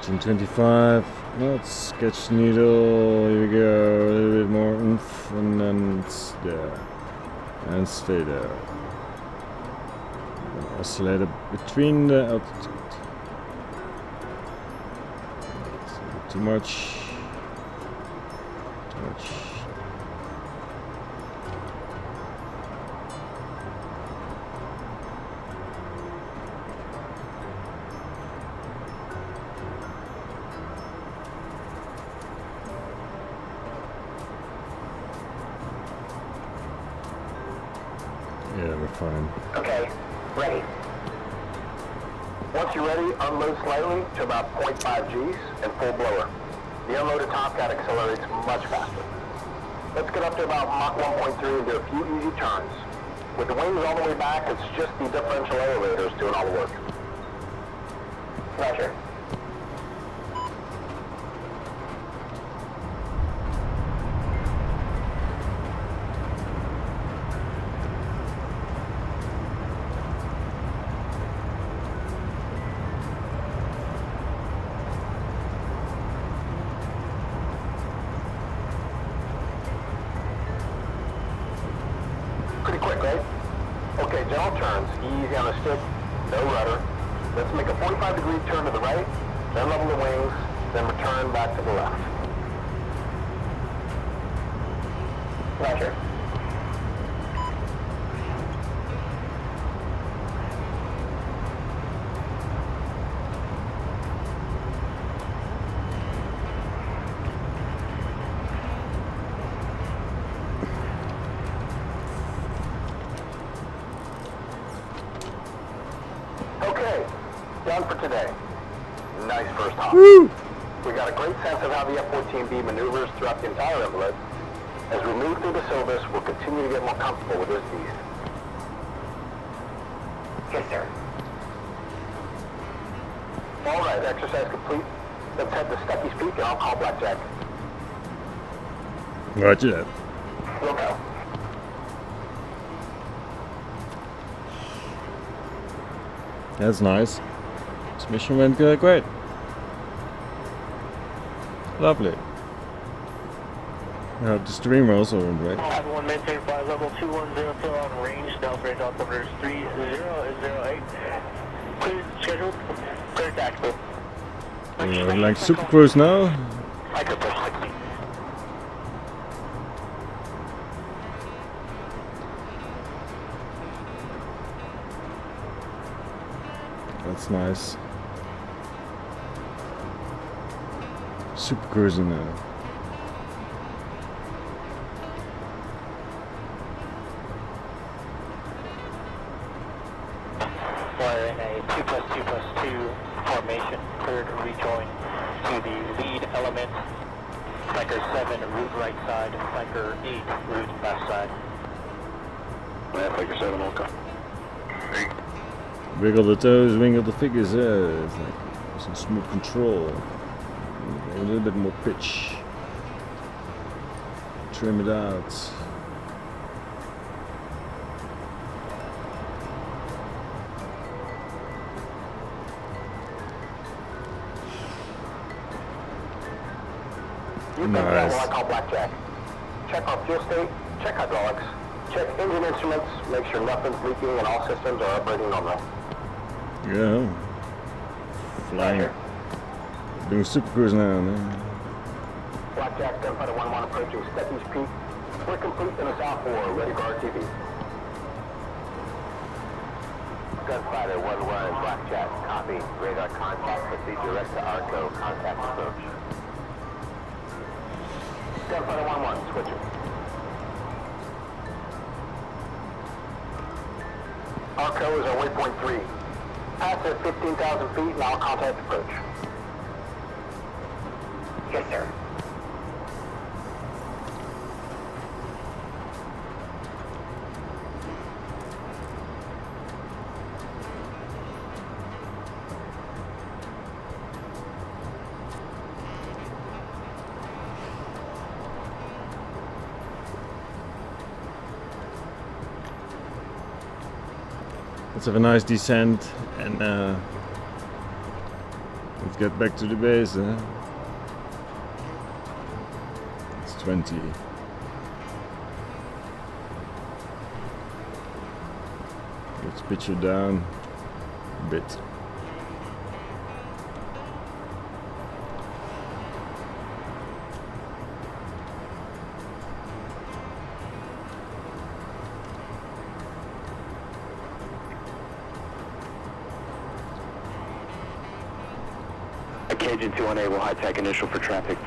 1825. Let's sketch needle. Here we go. A little bit more oomph, and then it's there, and stay there. Oscillate between the altitude. Too much. Too much. Yeah, we're fine. Okay, ready. Once you're ready, unload slightly to about 0.5 Gs and full blower. The unloaded Tomcat accelerates much faster. Let's get up to about Mach 1.3 and do a few easy turns. With the wings all the way back, it's just the differential elevators doing all the work. Roger. Pretty quick, right? Okay, gentle turns, easy on the stick, no rudder. Let's make a 45-degree turn to the right, then level the wings, then return back to the left. Roger. Okay, done for today. Nice first hop. Woo! We got a great sense of how the F-14B maneuvers throughout the entire envelope. As we move through the syllabus, we'll continue to get more comfortable with this beast. Yes, sir. All right, exercise complete. Let's head to Stucky's Peak and I'll call Blackjack. Roger that. We'll go. That's nice. This mission went great. Lovely. I hope the streamer also went great. One maintain flight level 2102 on range, Delta range altimeter is 3008. Clear scheduled, clear tactical. We're like super cruise now. I could push 60. That's nice. Super cruising now. We're in a 2+2+2 formation, cleared to rejoin to the lead element. Flanker 7, route right side, flanker 8, route left side. Yeah, Flanker 7, okay. Wiggle the toes, wiggle the figures. Yeah, it's like some smooth control. A little bit more pitch. Trim it out. You think that what I call Blackjack. Check our fuel state, check hydraulics, check engine instruments, make sure nothing's leaking and all systems are operating normally. Yeah. Flying. Doing super cruise now, man. Blackjack, Gunfighter 1-1 approaching Stucky's Peak. We're complete in the South 4, ready for RTV. Gunfighter 1-1, Blackjack, copy. Radar contact, proceed direct to ARCO, contact approach. Gunfighter 1-1, switching. ARCO is our waypoint 3. Pass at 15,000 feet and I'll contact approach. Yes, sir. Let's have a nice descent and let's get back to the base. It's 20. Let's pitch it down a bit. Cajun 2 unable, high tech initial for traffic.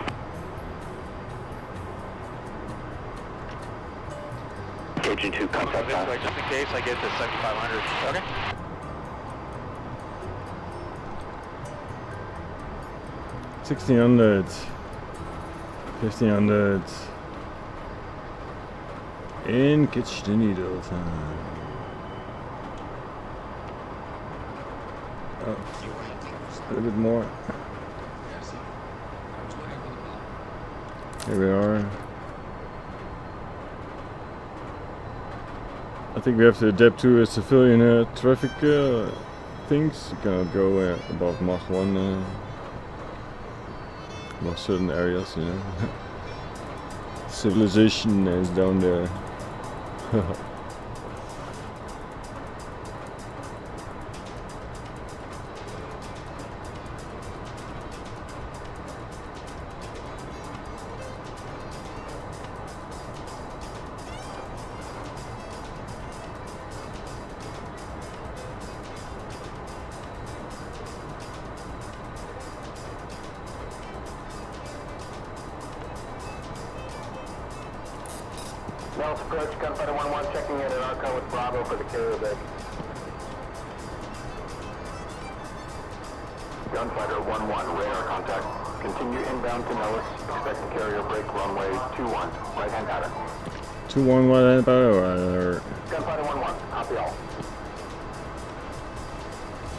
Cajun 2 contact pass. Just in case I get to 7500. Okay. $1,600, $1,500 in catch the needle time. Oh, a little bit more. Here we are. I think we have to adapt to civilian traffic things. You cannot go above Mach 1 above certain areas, you know. Civilization is down there. Nellis approach, gunfighter 1-1 checking in at Arco with Bravo for the carrier bay. Gunfighter 1-1, radar contact. Continue inbound to Nellis. Expect the carrier break runway 21, right hand pattern. 2-1 right hand pattern. Gunfighter 1-1, copy all.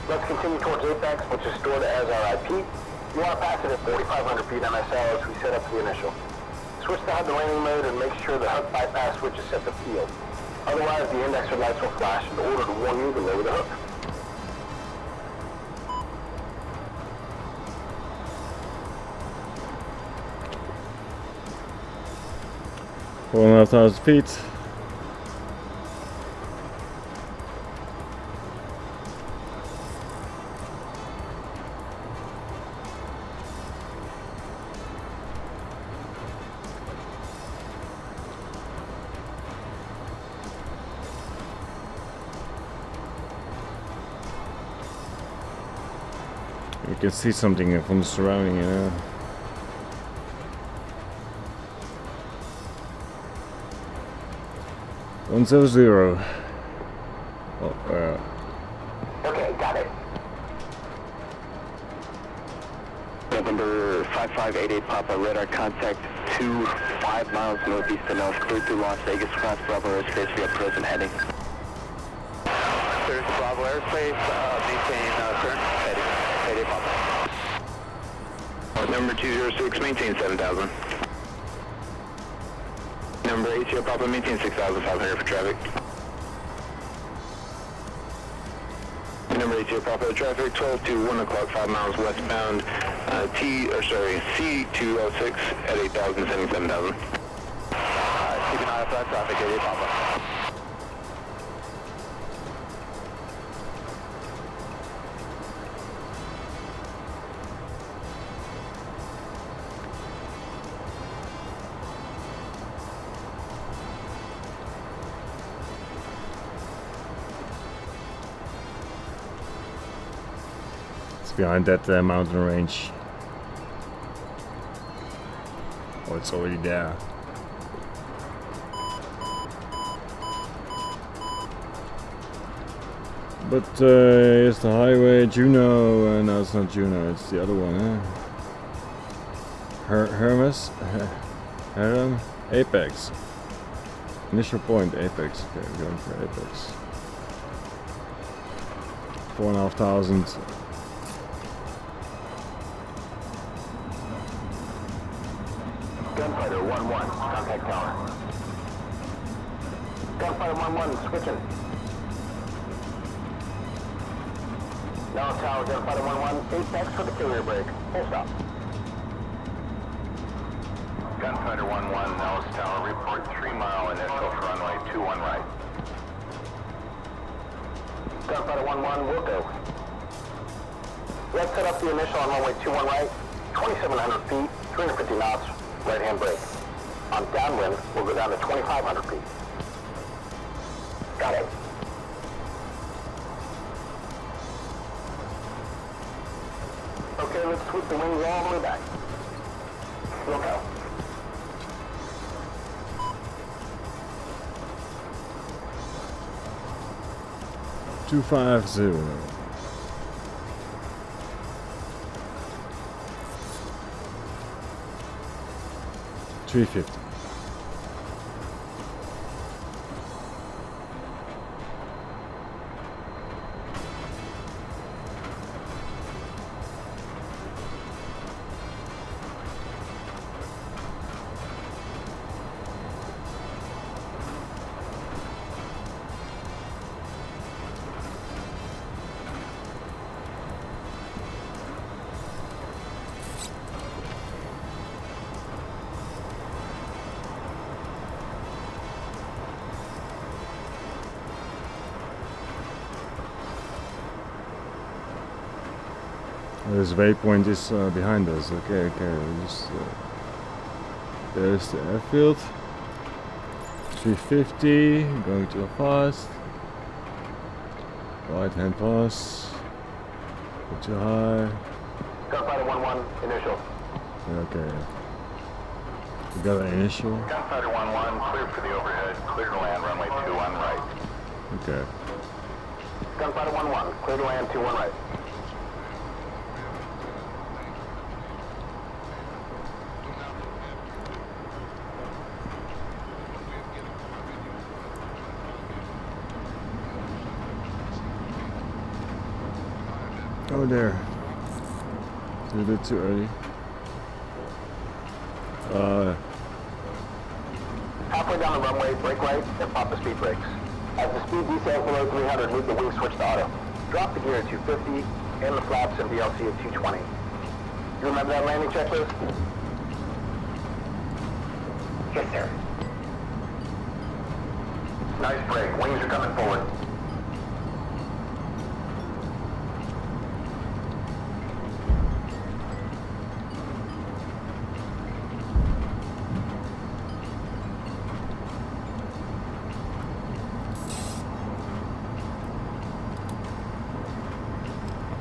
Let's continue towards Apex, which is stored as our IP. You want to pass it at 4,500 feet MSL as we set up the initial. Switch to HUD landing mode and make sure the HUD bypass switch is set to field. Otherwise, the indexer lights will flash in order to warn you to lower the hook. Four and a half thousand feet. You can see something from the surrounding, you know. One 0-0. Oh, Okay, got it. November 5588 Papa, radar contact 5 miles northeast of Nellis, clear through Las Vegas, cross Bravo airspace, we have present heading. There's Bravo airspace, maintain turn, heading Papa. Number 206, maintain 7,000. Number 80 Papa, maintain 6,500 for traffic. Number 80 Papa, traffic 12 to 1 o'clock, 5 miles westbound, C206 at 8,000, sending 7,000. Keep an eye out for that traffic, 80 Papa. behind that mountain range. Oh, it's already there. But here's the highway, Juno. No, it's not Juno, it's the other one, huh? Hermes? Herm? Apex. Initial point, Apex. Okay, we're going for Apex. 4,500. Gunfighter 1-1, contact tower. Gunfighter 1-1, switching. Nellis Tower, Gunfighter 1-1, apex for the carrier break. Full stop. Gunfighter 1-1, Nellis Tower, report 3 mile initial for runway 21 right. Gunfighter 1-1, we'll go. Let's set up the initial on runway 21 right, 2,700 feet, 350 knots, right-hand brake. On downwind, we'll go down to 2,500 feet. Got it. Okay, let's sweep the wings all the way back. We'll go. Two 250. 350. This waypoint is behind us. Okay, just there's the airfield. 350, going too fast. Right hand pass. Bit too high. Gunfighter 1-1, initial. Okay. We got an initial. Gunfighter 1-1, clear for the overhead, clear to land runway 21 right. Okay. Gunfighter 1-1, clear to land 21 right. Oh, there. It's a bit too early. Halfway down the runway, brake right, and pop the speed brakes. As the speed descends below 300, move the wing switch to auto. Drop the gear at 250, and the flaps and VLC at 220. You remember that landing checklist? Yes, sir. Nice brake, wings are coming forward.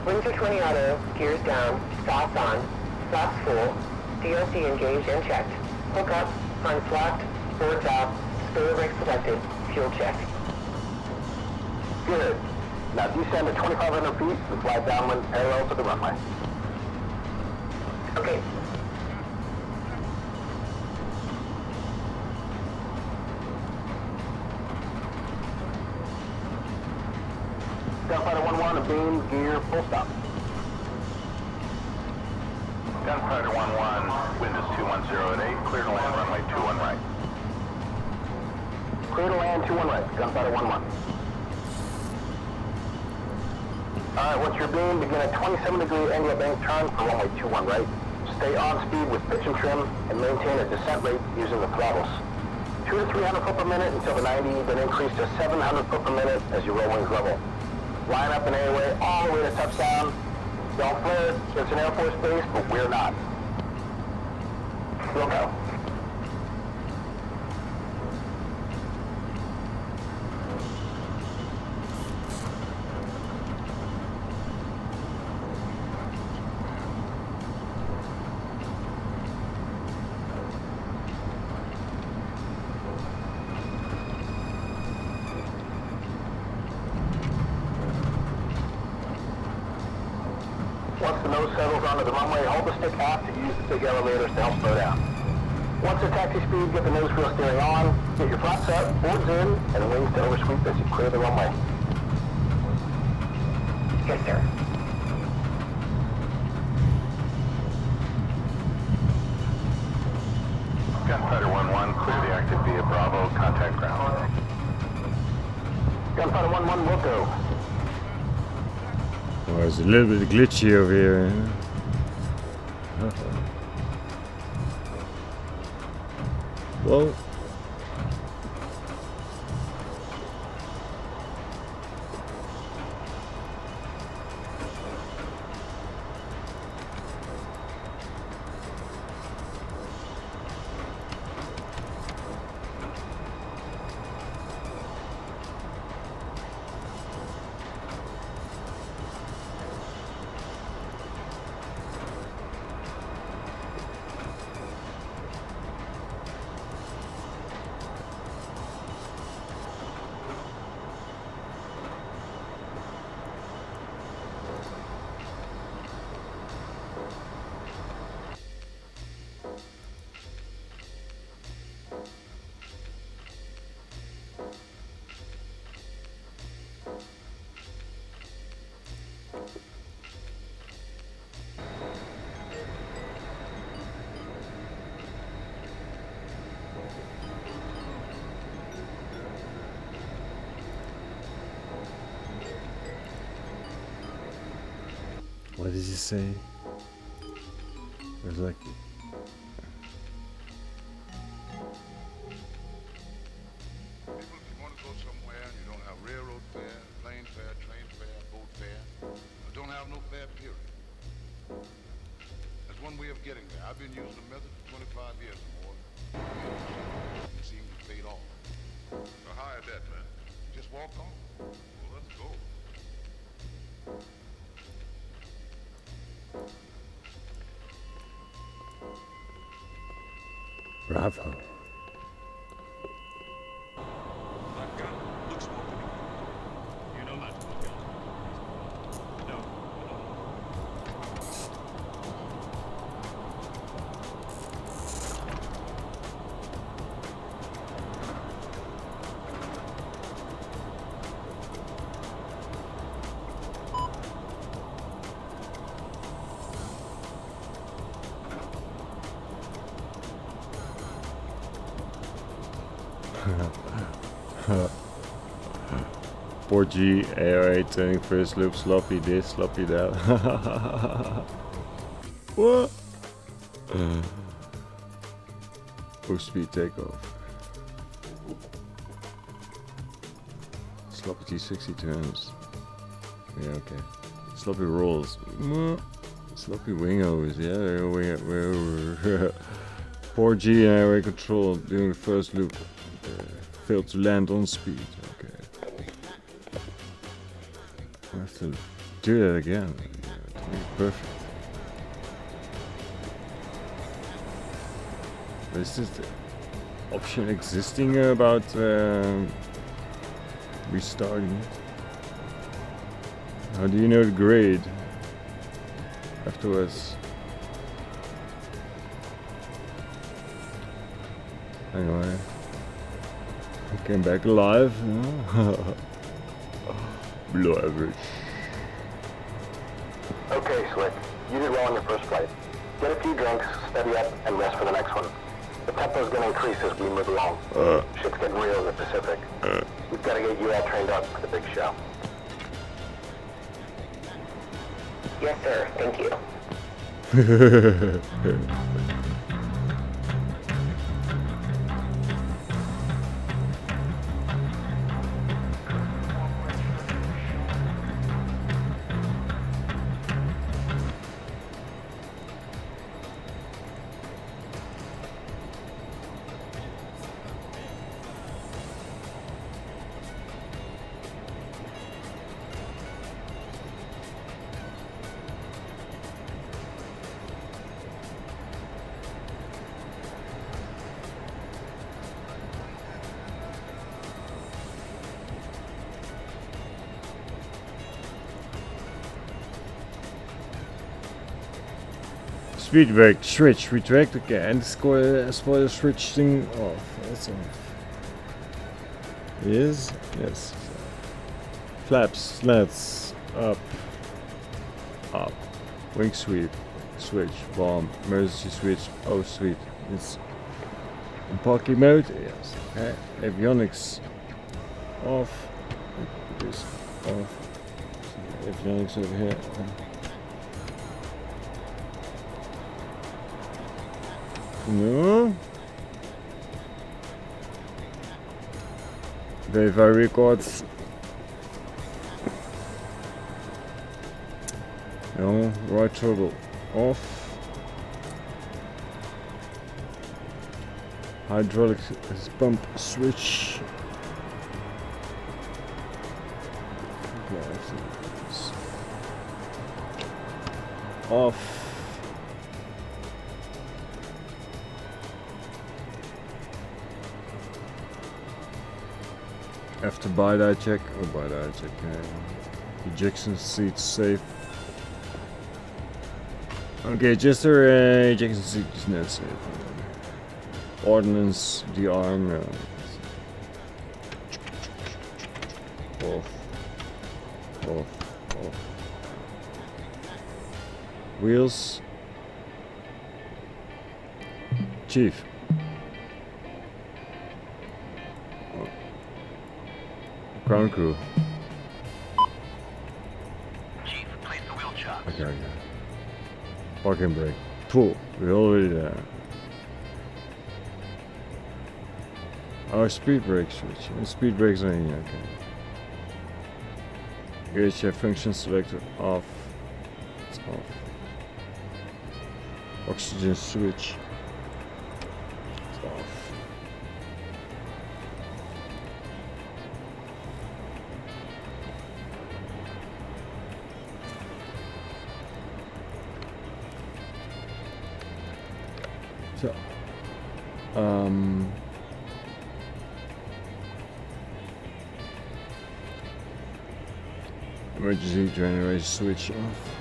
Wings are 20 auto, gears down, stops on, flaps full, DLC engaged and checked, hook up, unflapped, boards out, spoiler brake selected, fuel check. Good. Now descend to 2,500 feet and fly downwind parallel to the runway. Okay. Gunfighter 1-1, beam, gear, full stop. Gunfighter 1-1, wind is 210 at 8, clear to land runway 21 right. Clear to land 21 right, Gunfighter 1-1. Alright, what's your beam? Begin a 27-degree angle bank turn for runway 21 right. Stay on speed with pitch and trim and maintain a descent rate using the throttles. 200 to 300 foot per minute until the 90, then increase to 700 foot per minute as you roll wings level. Line up and airway all the way to touchdown. Don't flare, it's an Air Force Base, but we're not. We'll go. Once the nose settles onto the runway, hold the stick aft to use the big elevators to help slow down. Once at taxi speed, get the nose wheel steering on, get your flaps up, boards in, and wings to oversweep as you clear the runway. Yes, sir. Gunfighter 1-1, clear the active via Bravo, contact ground. Gunfighter 1-1, we'll go. Oh, it's a little bit glitchy over here. Whoa. What did he say? It was like... People, if you want to go somewhere and you don't have railroad fare, plane fare, train fare, boat fare, or don't have no fare, period. That's one way of getting there. I've been using the method for 25 years or more. It seems to paid off. So hire that, man. Just walk on. Well, let's go. Bravo. That gun looks more to me. You know that, Tomcat? No. Poor G, AOA turning first loop, sloppy this, sloppy that. What? Full speed takeoff. Sloppy T60 turns. Yeah, okay. Sloppy rolls. Sloppy wingovers, yeah, we're over. Poor G and AOA control during the first loop. Failed to land on speed. Okay. I have to do that again. To make it perfect. But is this the option existing about restarting? How do you know the grade afterwards? Anyway. I came back alive. Below average. Okay, Slick. You did well on your first flight. Get a few drinks, steady up, and rest for the next one. The tempo's gonna increase as we move along. Shit's getting real in the Pacific. We've gotta get you all trained up for the big show. Yes, sir. Thank you. Speed brake, switch, retract again, spoiler switch thing off. That's off. Yes? Yes. Flaps, slats, up, up. Wing sweep, switch, bomb, emergency switch, oh sweet. It's in parky mode, yes. Okay. Avionics off, this off. Avionics over here. No. Verify records. No, right throttle off. Hydraulic pump switch. Off. After BiDi check, BiDi check. Ejection seat safe. Okay, Jester, ejection seat is not safe. Ordnance, the arm. Off. Wheels. Chief. Ground crew. Chief, place the wheel chocks. Okay. Parking brake. Pull. We're already there. Our speed brake switch. And speed brakes are in here. Okay. Gauge function selector off. It's off. Oxygen switch. It's off. So, emergency generator switch off.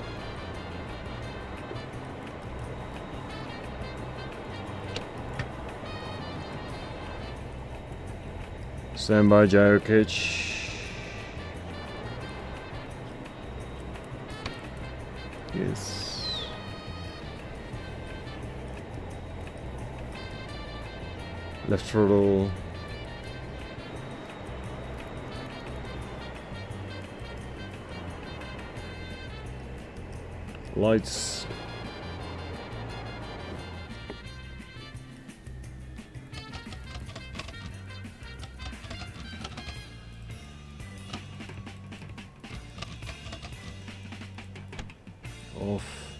Standby gyro cage. Yes. Left throttle. Lights. Off.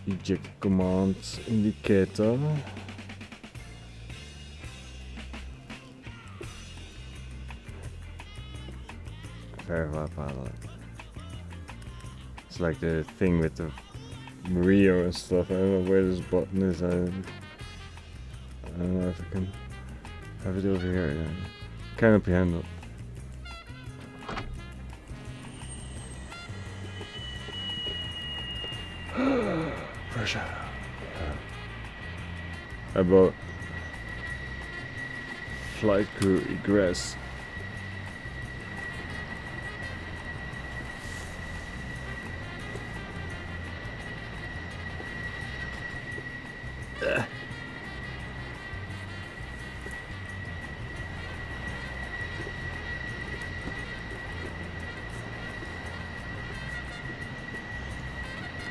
Eject command indicator. Verify pilot. It's like the thing with the Rio and stuff. I don't know where this button is. I don't know if I can have it over here. Yeah. Canopy handle. Pressure. About flight crew egress.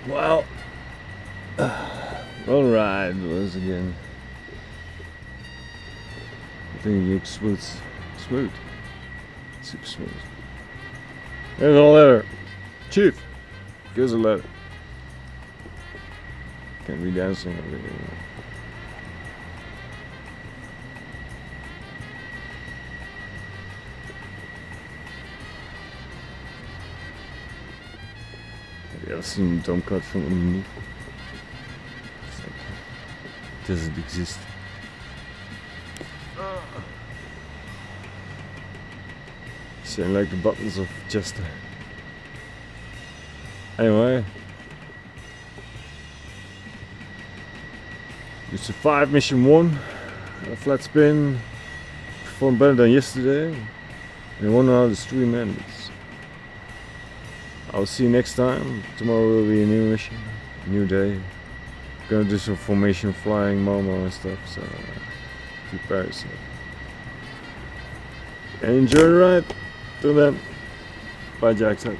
Well, alright, once again. I think it looks smooth. Super smooth. There's a letter. Chief, gives a letter. Can't be dancing over here. Have you ever seen a Tomcat from underneath? It's like, does it exist? Sound like the buttons of Chester. Anyway, you survived mission 1. A flat spin. Performed better than yesterday. And 1 out of 3 minutes. I'll see you next time. Tomorrow will be a new mission, a new day. gonna do some formation flying Momo and stuff, so prepare yourself. Enjoy the ride. Till then, bye Jackson.